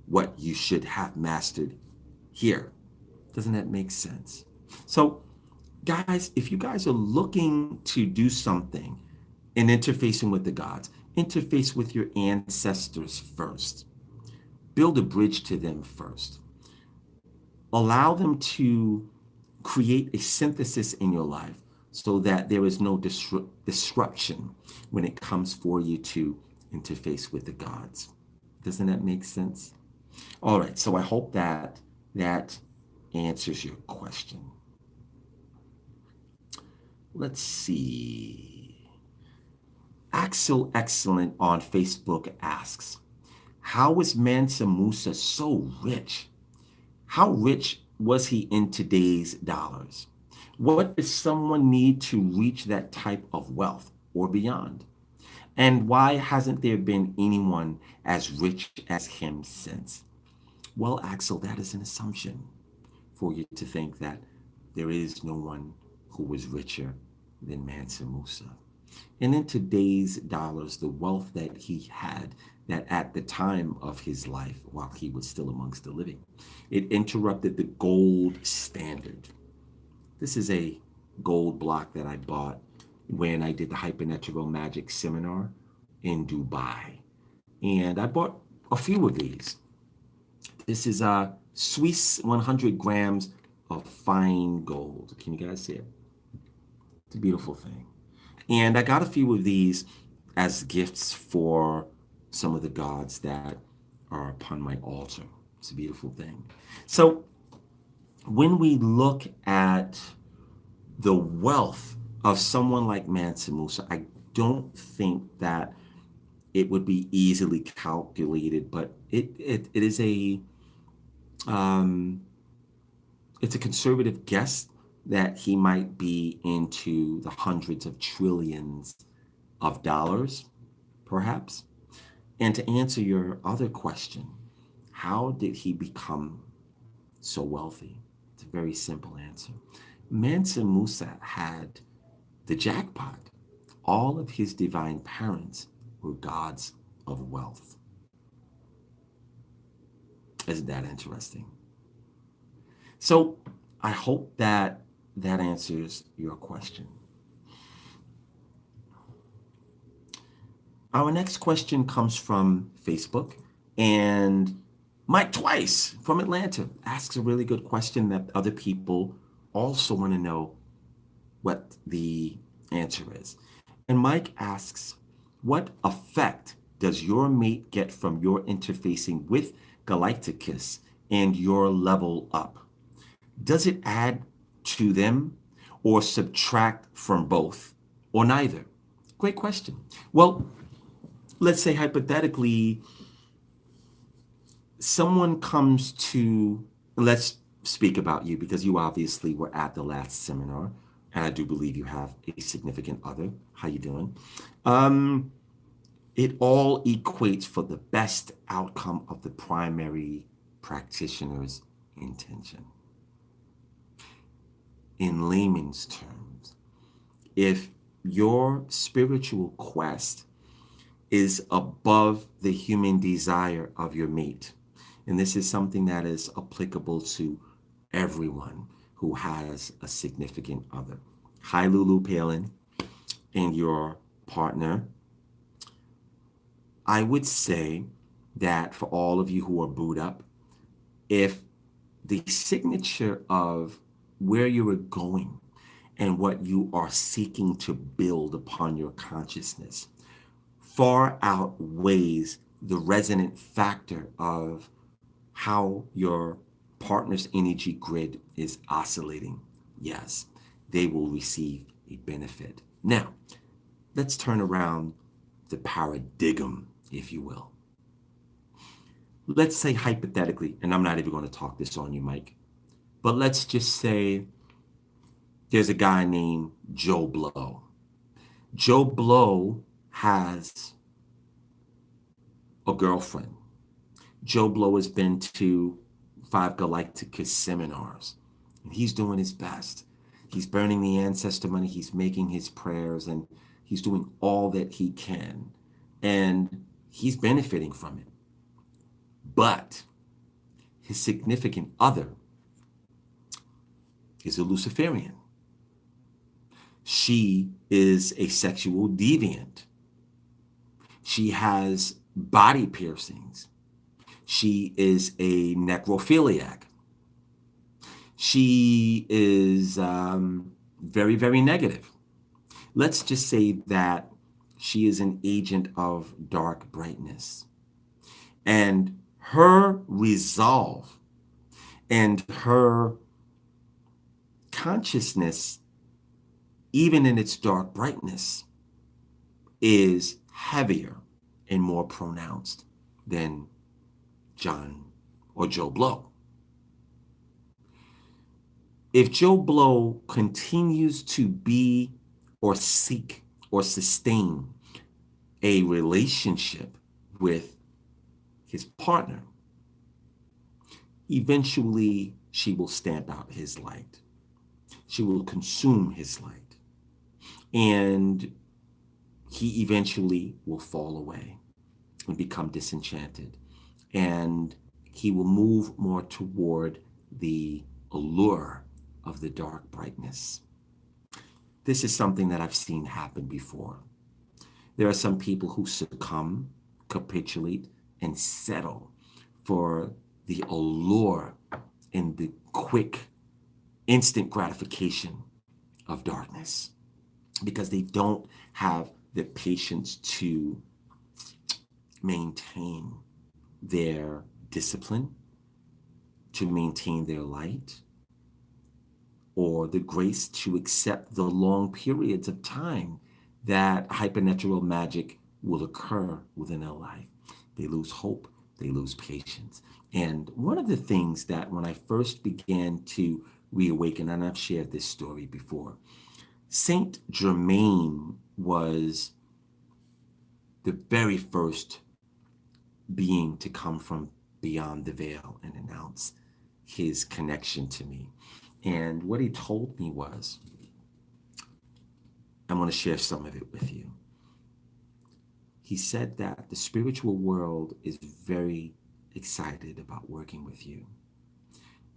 what you should have mastered here. Doesn't that make sense? So, guys, if you guys are looking to do something in interfacing with the gods, interface with your ancestors first. Build a bridge to them first. Allow them to create a synthesis in your life so that there is no disruption when it comes for you to interface with the gods. Doesn't that make sense? All right, so I hope that that answers your question. Let's see. Axel Excellent on Facebook asks, how is Mansa Musa so rich? How rich was he in today's dollars? What does someone need to reach that type of wealth or beyond? And why hasn't there been anyone as rich as him since? Well, Axel, that is an assumption for you to think that there is no one who was richer than Mansa Musa. And in today's dollars, the wealth that he had, that at the time of his life, while he was still amongst the living, it interrupted the gold standard. This is a gold block that I bought when I did the Hypernatural Magic seminar in Dubai. And I bought a few of these. This is a Swiss 100 grams of fine gold. Can you guys see it? It's a beautiful thing. And I got a few of these as gifts for some of the gods that are upon my altar. It's a beautiful thing. So when we look at the wealth of someone like Mansa Musa, I don't think that it would be easily calculated, but it is um, it's a conservative guess that he might be into the hundreds of trillions of dollars, perhaps. And to answer your other question, how did he become so wealthy? It's a very simple answer. Mansa Musa had the jackpot. All of his divine parents were gods of wealth. Isn't that interesting? So I hope that that answers your question. Our next question comes from Facebook, and Mike Twice from Atlanta asks a really good question that other people also want to know what the answer is. And Mike asks, what effect does your mate get from your interfacing with Galighticus and your level up? Does it add to them or subtract from both or neither? Great question. Well, let's say hypothetically, someone comes to, let's speak about you because you obviously were at the last seminar, and I do believe you have a significant other. How you doing? It all equates for the best outcome of the primary practitioner's intention. In layman's terms, if your spiritual quest is above the human desire of your mate, and this is something that is applicable to everyone who has a significant other. Hi, Lulu Palin, and your partner. I would say that for all of you who are booed up, if the signature of where you are going and what you are seeking to build upon your consciousness far outweighs the resonant factor of how your partner's energy grid is oscillating, yes, they will receive a benefit. Now, let's turn around the paradigm, if you will. Let's say hypothetically, and I'm not even going to talk this on you, Mike, but let's just say there's a guy named Joe Blow. Joe Blow has a girlfriend. Joe Blow has been to 5 Galacticus seminars, and he's doing his best. He's burning the ancestor money, he's making his prayers, and he's doing all that he can, and he's benefiting from it. But his significant other is a Luciferian. She is a sexual deviant. She has body piercings. She is a necrophiliac. She is very, very negative. Let's just say that she is an agent of dark brightness. And her resolve and her consciousness, even in its dark brightness, is heavier and more pronounced than John or Joe Blow. If Joe Blow continues to be or seek or sustain a relationship with his partner, eventually she will stamp out his light. She will consume his light. And he eventually will fall away and become disenchanted. And he will move more toward the allure of the dark brightness. This is something that I've seen happen before. There are some people who succumb, capitulate, and settle for the allure and the quick, instant gratification of darkness because they don't have the patience to maintain their discipline, to maintain their light, or the grace to accept the long periods of time that hypernatural magic will occur within their life. They lose hope, they lose patience. And one of the things that when I first began to reawaken, and I've shared this story before, Saint Germain was the very first being to come from beyond the veil and announce his connection to me. And what he told me was, I want to share some of it with you. He said that the spiritual world is very excited about working with you.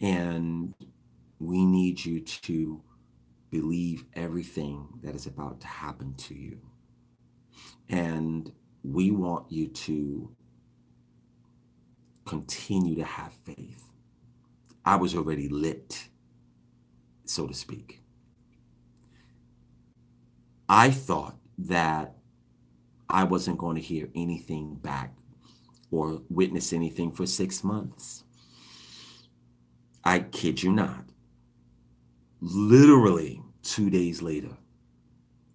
And we need you to believe everything that is about to happen to you. And we want you to continue to have faith. I was already lit, so to speak. I thought that I wasn't going to hear anything back or witness anything for 6 months. I kid you not. Literally 2 days later,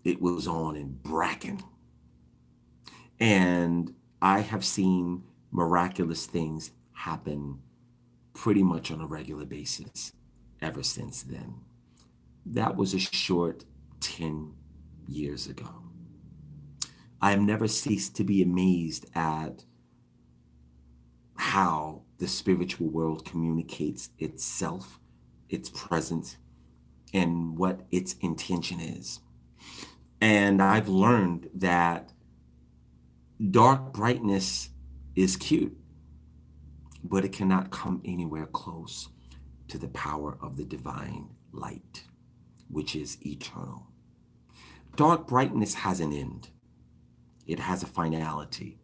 it was on in Bracken. And I have seen miraculous things happen pretty much on a regular basis ever since then. That was a short 10 years ago. I have never ceased to be amazed at how the spiritual world communicates itself, its presence, and what its intention is. And I've learned that dark brightness is cute, but it cannot come anywhere close to the power of the divine light, which is eternal. Dark brightness has an end. It has a finality.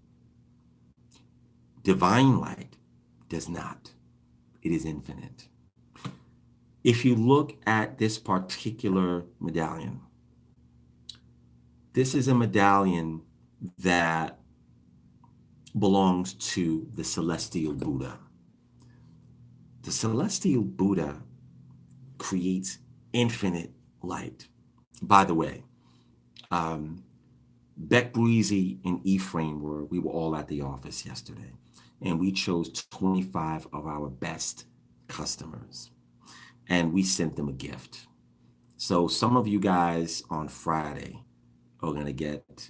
Divine light does not. It is infinite. If you look at this particular medallion, this is a medallion that belongs to the celestial Buddha. The celestial Buddha creates infinite light. By the way, Beck Breezy and Ephraim we were all at the office yesterday, and we chose 25 of our best customers, and we sent them a gift. So some of you guys on Friday are going to get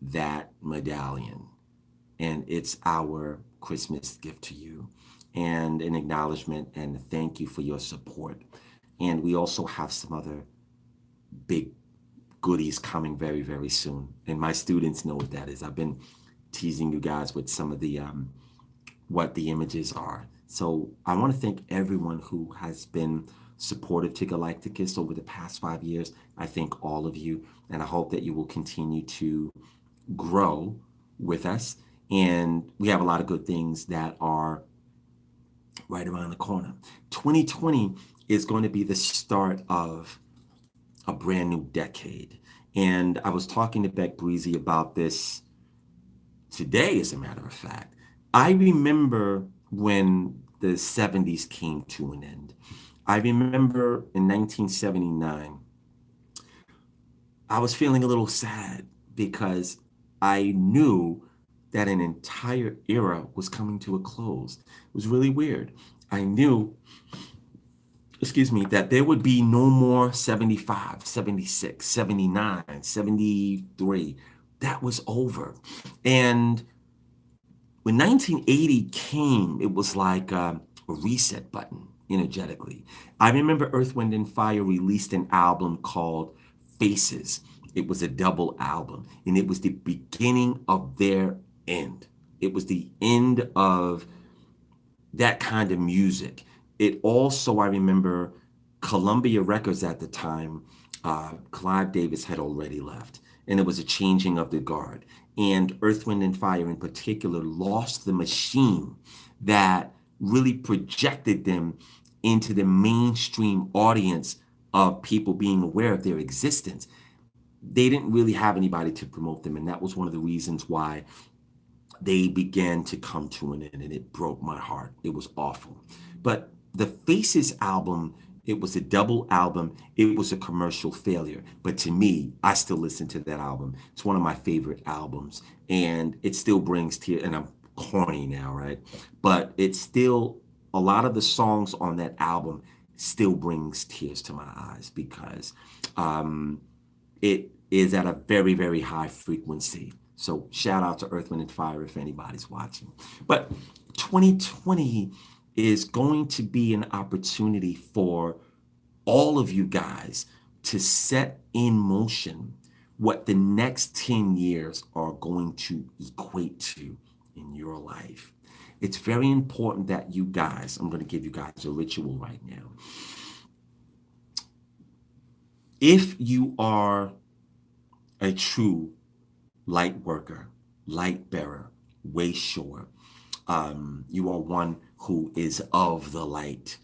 that medallion, and it's our Christmas gift to you and an acknowledgement and a thank you for your support. And we also have some other big goodies coming very, very soon. And my students know what that is. I've been teasing you guys with some of the what the images are. So I want to thank everyone who has been supportive to Galacticus over the past 5 years. I thank all of you, and I hope that you will continue to grow with us. And we have a lot of good things that are right around the corner. 2020 is going to be the start of a brand new decade. And I was talking to Beck Breezy about this today, as a matter of fact. I remember when the 70s came to an end. I remember in 1979, I was feeling a little sad because I knew that an entire era was coming to a close. It was really weird. I knew, that there would be no more 75, 76, 79, 73. That was over. And when 1980 came, it was like a reset button energetically. I remember Earth, Wind, and Fire released an album called Faces. It was a double album, and it was the beginning of their end. It was the end of that kind of music. It also, I remember Columbia Records at the time, Clive Davis had already left, and it was a changing of the guard. And Earth, Wind, and Fire in particular lost the machine that really projected them into the mainstream audience of people being aware of their existence. They didn't really have anybody to promote them, and that was one of the reasons why they began to come to an end, and it broke my heart. It was awful. But the Faces album It was a double album. It was a commercial failure. But to me, I still listen to that album. It's one of my favorite albums. And it still brings tears. And I'm corny now, right? But it's still, a lot of the songs on that album still brings tears to my eyes because it is at a very, very high frequency. So shout out to Earth, Wind, and Fire if anybody's watching. But 2020 is going to be an opportunity for all of you guys to set in motion what the next 10 years are going to equate to in your life. It's very important that you guys, I'm going to give you guys a ritual right now. If you are a true light worker, light bearer, way sure, you are one who is of the light,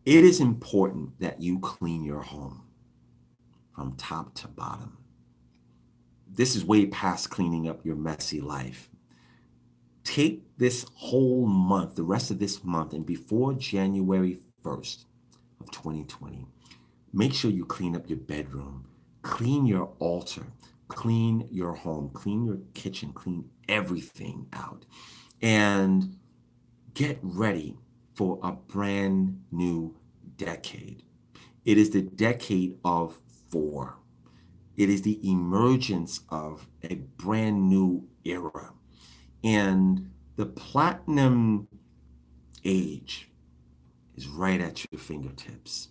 it is important that you clean your home from top to bottom. This is way past cleaning up your messy life. Take this whole month, the rest of this month, and before January 1st of 2020, make sure you clean up your bedroom, clean your altar, clean your home, clean your kitchen, clean everything out, and get ready for a brand new decade. It is the decade of 4. It is the emergence of a brand new era. And the platinum age is right at your fingertips.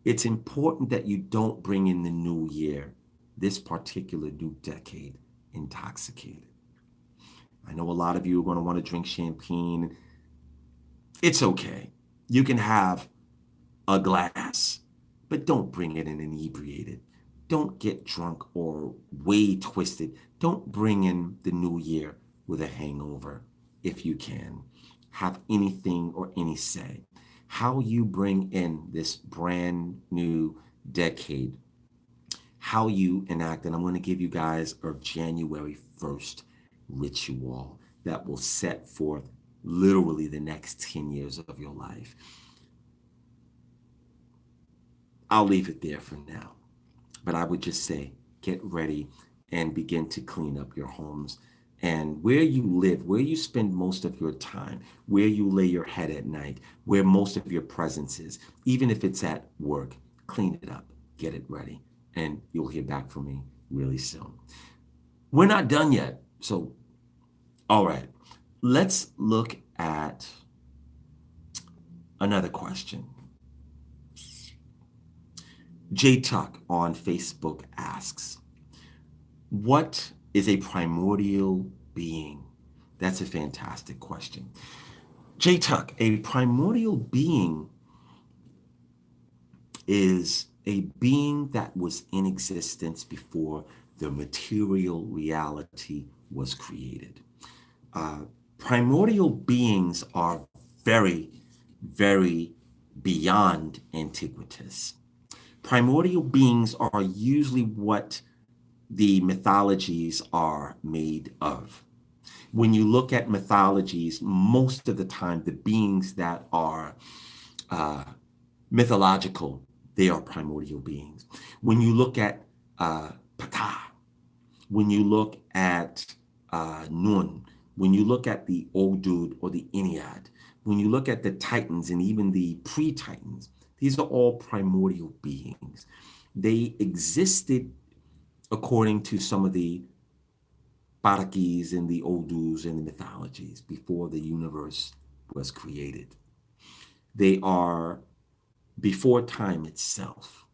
It's important that you don't bring in the new year, this particular new decade, intoxicated. I know a lot of you are going to want to drink champagne. It's okay. You can have a glass, but don't bring it in inebriated. Don't get drunk or way twisted. Don't bring in the new year with a hangover if you can. Have anything or any say. How you bring in this brand new decade, how you enact, and I'm going to give you guys a January 1st ritual that will set forth literally the next 10 years of your life. I'll leave it there for now. But I would just say, get ready and begin to clean up your homes and where you live, where you spend most of your time, where you lay your head at night, where most of your presence is, even if it's at work, clean it up, get it ready, and you'll hear back from me really soon. We're not done yet. So, all right, let's look at another question. J Tuck on Facebook asks, what is a primordial being? That's a fantastic question. J Tuck, a primordial being is a being that was in existence before the material reality was created. Primordial beings are very, very beyond antiquitous. Primordial beings are usually what the mythologies are made of. When you look at mythologies, most of the time, the beings that are mythological, they are primordial beings. When you look at Ptah, when you look at Nun, when you look at the Odud or the Ennead, when you look at the Titans and even the pre-Titans, these are all primordial beings. They existed according to some of the Parakis and the Odus and the mythologies before the universe was created. They are before time itself.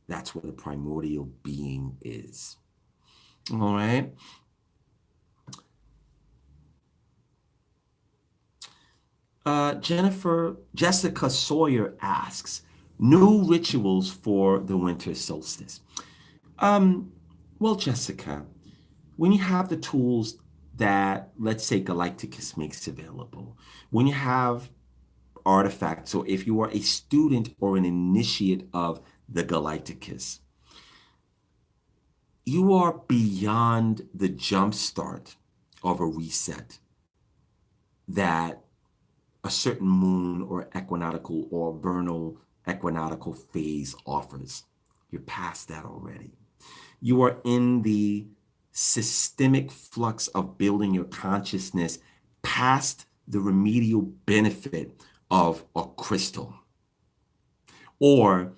That's what a primordial being is. All right. Jessica Sawyer asks, new rituals for the winter solstice. Well, Jessica, when you have the tools that, let's say, Galighticus makes available, when you have artifacts, so if you are a student or an initiate of the Galighticus, you are beyond the jump start of a reset that a certain moon or equinoctial or vernal equinoctial phase offers. You're past that already. You are in the systemic flux of building your consciousness past the remedial benefit of a crystal, or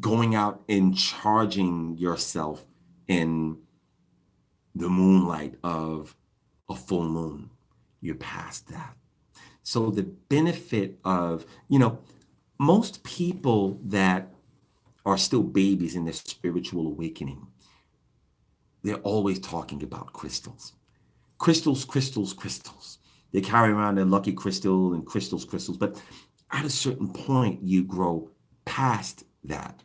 going out and charging yourself in the moonlight of a full moon. You're past that. So the benefit of, most people that are still babies in their spiritual awakening, they're always talking about crystals. Crystals, crystals, crystals. They carry around their lucky crystal and crystals, crystals. But at a certain point, you grow past that,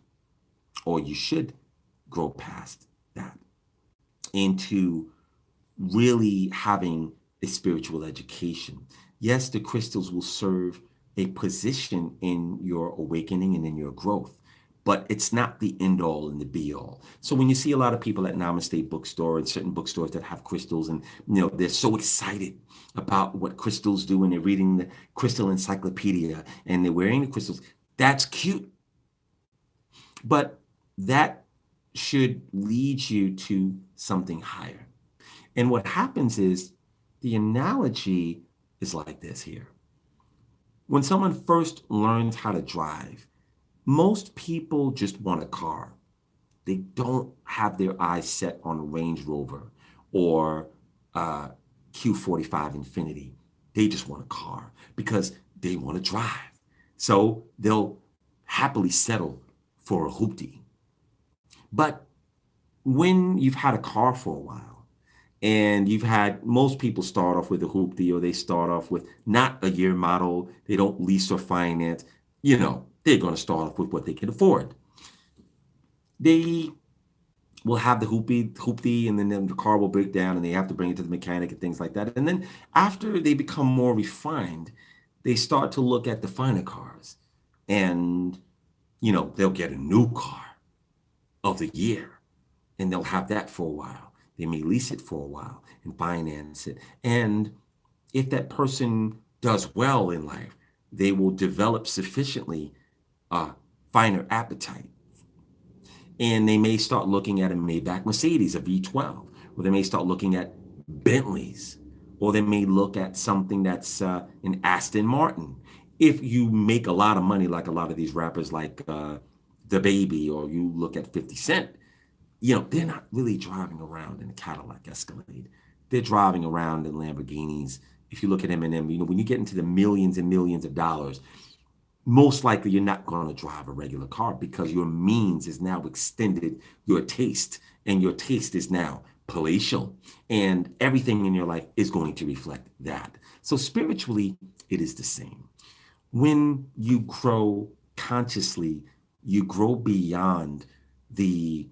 or you should grow past that, into really having a spiritual education. Yes, the crystals will serve a position in your awakening and in your growth, but it's not the end all and the be all. So when you see a lot of people at Namaste bookstore and certain bookstores that have crystals, and they're so excited about what crystals do, and they're reading the crystal encyclopedia and they're wearing the crystals, that's cute. But that should lead you to something higher. And what happens is, the analogy is like this here. When someone first learns how to drive, most people just want a car. They don't have their eyes set on a Range Rover or Q45 Infinity. They just want a car because they want to drive. So they'll happily settle for a hoopty. But when you've had a car for a while, and most people start off with a hoopty, or they start off with not a year model, they don't lease or finance, they're going to start off with what they can afford. They will have the hoopty, and then the car will break down and they have to bring it to the mechanic and things like that. And then after they become more refined, they start to look at the finer cars, and they'll get a new car of the year, and they'll have that for a while. They may lease it for a while and finance it. And if that person does well in life, they will develop sufficiently finer appetite. And they may start looking at a Maybach Mercedes, a V12, or they may start looking at Bentleys, or they may look at something that's an Aston Martin. If you make a lot of money, like a lot of these rappers like The Baby, or you look at 50 Cent, they're not really driving around in a Cadillac Escalade. They're driving around in Lamborghinis. If you look at Eminem, when you get into the millions and millions of dollars, most likely you're not going to drive a regular car, because your means is now extended your taste, and your taste is now palatial, and everything in your life is going to reflect that. So spiritually, it is the same. When you grow consciously, you grow beyond the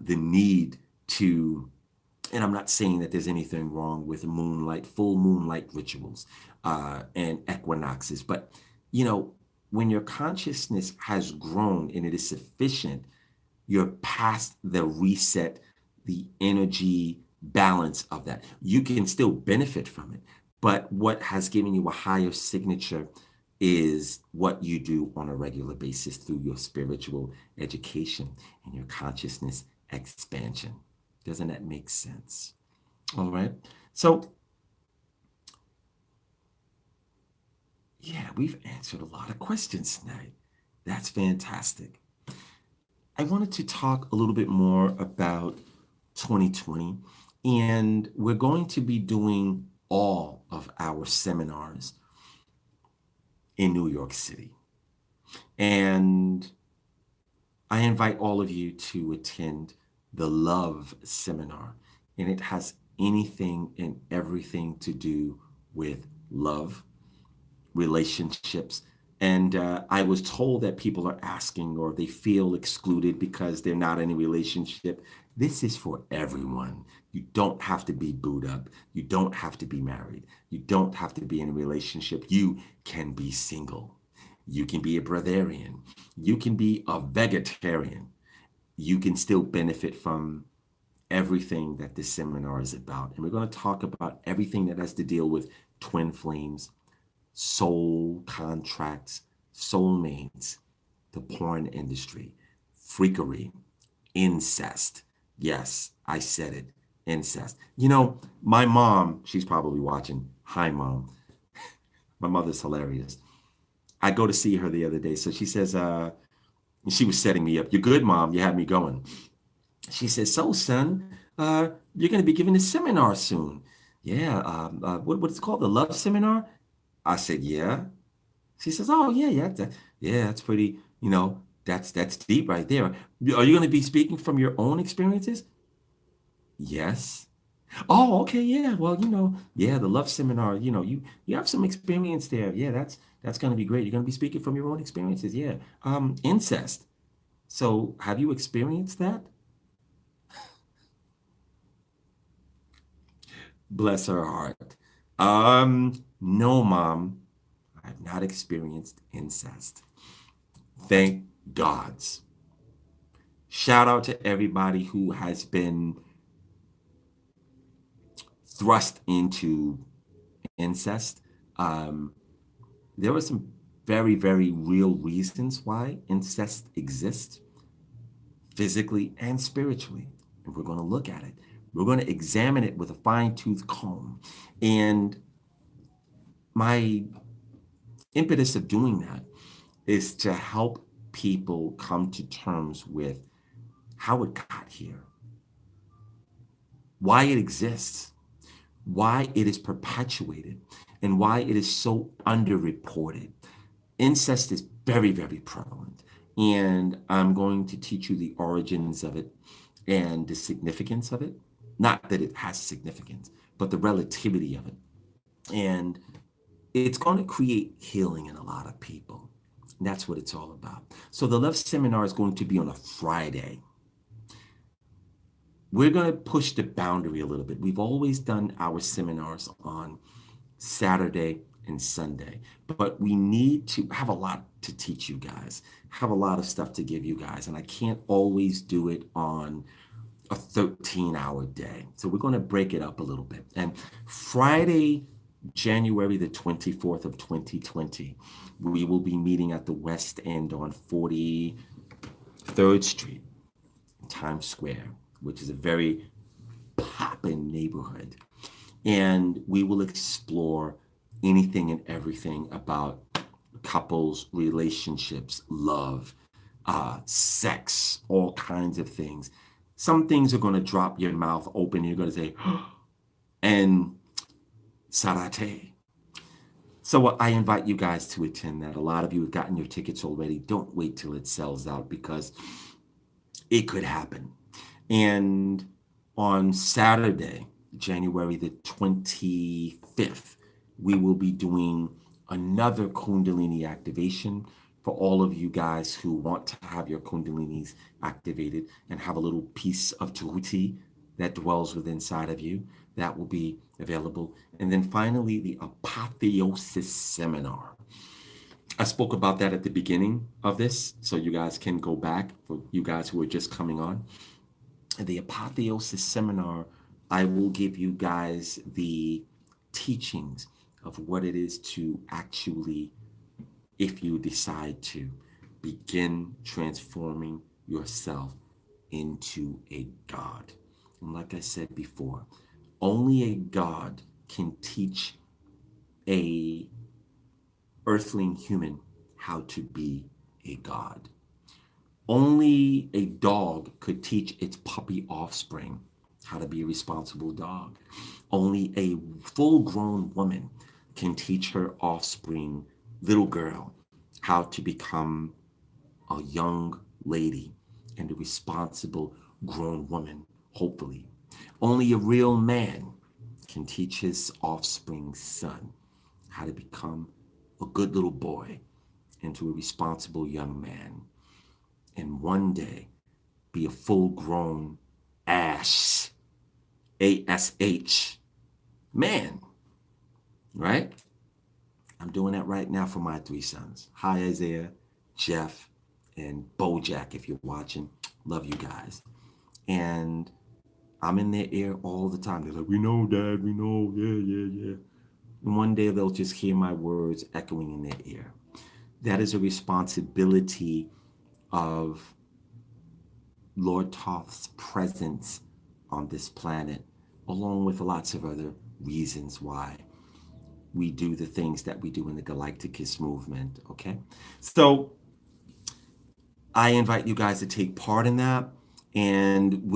need to, and I'm not saying that there's anything wrong with full moonlight rituals and equinoxes, but when your consciousness has grown and it is sufficient, you're past the reset, the energy balance of that. You can still benefit from it, but what has given you a higher signature is what you do on a regular basis through your spiritual education and your consciousness expansion. Doesn't that make sense? All right. So, yeah, we've answered a lot of questions tonight. That's fantastic. I wanted to talk a little bit more about 2020, and we're going to be doing all of our seminars in New York City. And I invite all of you to attend the Love Seminar, and it has anything and everything to do with love, relationships. And I was told that people are asking, or they feel excluded because they're not in a relationship. This is for everyone. You don't have to be booed up. You don't have to be married. You don't have to be in a relationship. You can be single. You can be a breatharian. You can be a vegetarian. You can still benefit from everything that this seminar is about. And we're going to talk about everything that has to deal with twin flames, soul contracts, soulmates, the porn industry, freakery, incest. Yes, I said it. Incest. You know, my mom, she's probably watching. Hi, mom. My mother's hilarious. I go to see her the other day. So she says, she was setting me up. You're good, mom. You had me going. She says, so, son, you're going to be giving a seminar soon. Yeah. What's it called? The love seminar? I said, yeah. She says, oh, yeah, yeah. Yeah, that's pretty, that's deep right there. Are you going to be speaking from your own experiences? Yes. Oh, okay, yeah. Well, yeah, the love seminar, you have some experience there. Yeah, that's going to be great. You're going to be speaking from your own experiences. Yeah. Incest. So, have you experienced that? Bless her heart. No, mom, I've not experienced incest. Thank gods. Shout out to everybody who has been thrust into incest. Um, there are some very, very real reasons why incest exists, physically and spiritually. And we're going to look at it. We're going to examine it with a fine tooth comb. And my impetus of doing that is to help people come to terms with how it got here, why it exists, why it is perpetuated, and why it is so underreported. Incest is very, very prevalent. And I'm going to teach you the origins of it and the significance of it. Not that it has significance, but the relativity of it. And it's going to create healing in a lot of people. And that's what it's all about. So the love seminar is going to be on a Friday. We're going to push the boundary a little bit. We've always done our seminars on Saturday and Sunday, but we need to have a lot to teach you guys, have a lot of stuff to give you guys, and I can't always do it on a 13-hour day. So we're going to break it up a little bit. And Friday, January the 24th of 2020, we will be meeting at the West End on 43rd Street, Times Square, which is a very poppin' neighborhood. And we will explore anything and everything about couples, relationships, love, sex, all kinds of things. Some things are going to drop your mouth open. You're going to say, and sarate. So I invite you guys to attend that. A lot of you have gotten your tickets already. Don't wait till it sells out because it could happen. And on Saturday, January the 25th, we will be doing another Kundalini activation for all of you guys who want to have your Kundalinis activated and have a little piece of Tahuti that dwells within inside of you. That will be available. And then finally, the Apotheosis seminar. I spoke about that at the beginning of this, so you guys can go back for you guys who are just coming on. The Apotheosis seminar, I will give you guys the teachings of what it is to actually, if you decide to, begin transforming yourself into a God. And like I said before, only a God can teach a earthling human how to be a God. Only a dog could teach its puppy offspring how to be a responsible dog. Only a full-grown woman can teach her offspring, little girl, how to become a young lady and a responsible grown woman, hopefully. Only a real man can teach his offspring son how to become a good little boy into a responsible young man. And one day be a full-grown ash, ASH, man, right? I'm doing that right now for my three sons. Hi, Isaiah, Jeff, and Bojack, if you're watching. Love you guys. And I'm in their ear all the time. They're like, we know, Dad, we know, yeah. And one day they'll just hear my words echoing in their ear. That is a responsibility of Lord Thoth's presence on this planet, along with lots of other reasons why we do the things that we do in the Galighticus movement. Okay, so I invite you guys to take part in that. And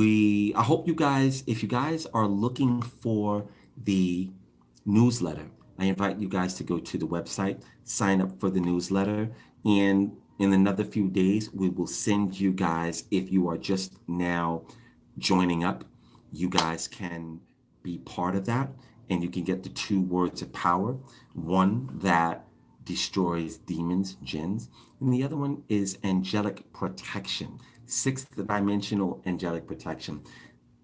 I hope you guys, if you guys are looking for the newsletter, I invite you guys to go to the website, sign up for the newsletter, and in another few days, we will send you guys, if you are just now joining up, you guys can be part of that, and you can get the 2 words of power. One that destroys demons, jinns, and the other one is angelic protection, 6th dimensional angelic protection.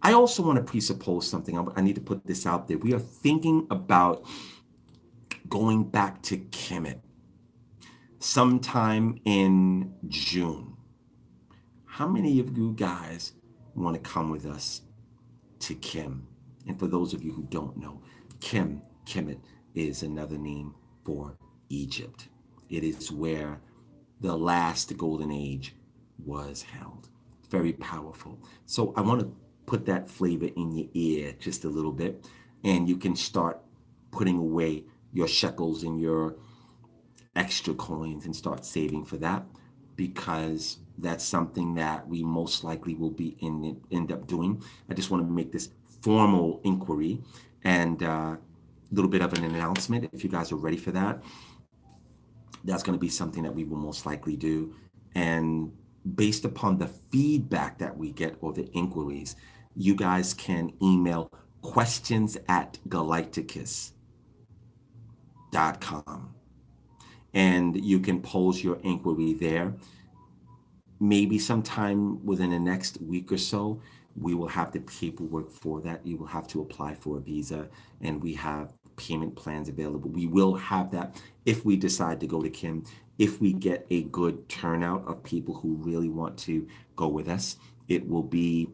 I also want to presuppose something. I need to put this out there. We are thinking about going back to Kemet sometime in June. How many of you guys want to come with us to Kim? And for those of you who don't know, Kemet is another name for Egypt. It is where the last golden age was held. Very powerful. So I want to put that flavor in your ear just a little bit, and you can start putting away your shekels and your extra coins and start saving for that, because that's something that we most likely will be end up doing. I just want to make this formal inquiry and a little bit of an announcement. If you guys are ready for that, that's going to be something that we will most likely do. And based upon the feedback that we get or the inquiries, you guys can email questions@Galighticus.com. And you can pose your inquiry there. Maybe sometime within the next week or so, we will have the paperwork for that. You will have to apply for a visa, and we have payment plans available. We will have that if we decide to go to Kim. If we get a good turnout of people who really want to go with us, it will be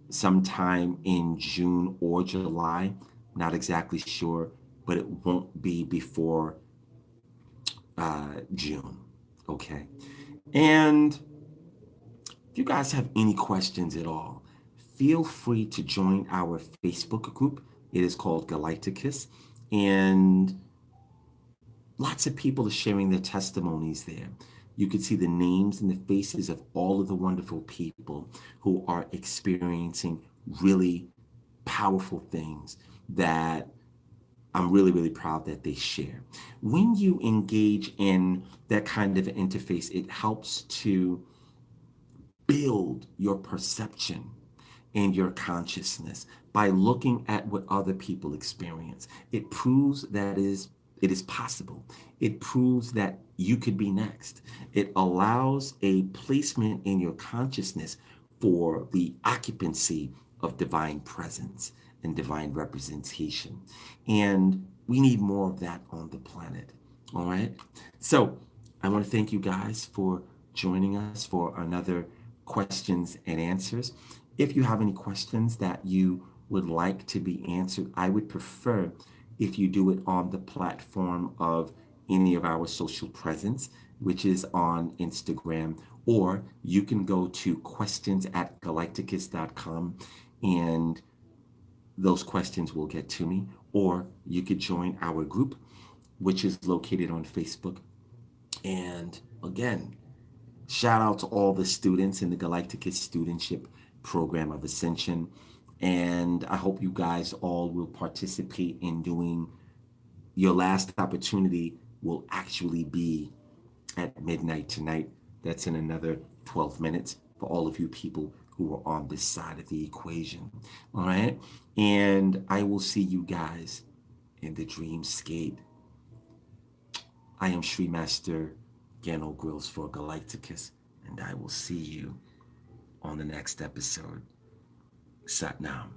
sometime in June or July. Not exactly sure, but it won't be before June. Okay. And if you guys have any questions at all, feel free to join our Facebook group. It is called Galighticus, and lots of people are sharing their testimonies there. You can see the names and the faces of all of the wonderful people who are experiencing really powerful things that I'm really, really proud that they share. When you engage in that kind of interface, it helps to build your perception and your consciousness by looking at what other people experience. It proves that it is possible. It proves that you could be next. It allows a placement in your consciousness for the occupancy of divine presence and divine representation. And we need more of that on the planet. All right. So I want to thank you guys for joining us for another questions and answers. If you have any questions that you would like to be answered, I would prefer if you do it on the platform of any of our social presence, which is on Instagram, or you can go to questions@Galighticus.com and those questions will get to me, or you could join our group, which is located on Facebook. And again, shout out to all the students in the Galacticus studentship program of Ascension. And I hope you guys all will participate in doing your last opportunity will actually be at midnight tonight. That's in another 12 minutes for all of you people who are on this side of the equation. All right. And I will see you guys in the dreamscape. I am Sri Master Gano Grills for Galighticus, and I will see you on the next episode. Sat Nam.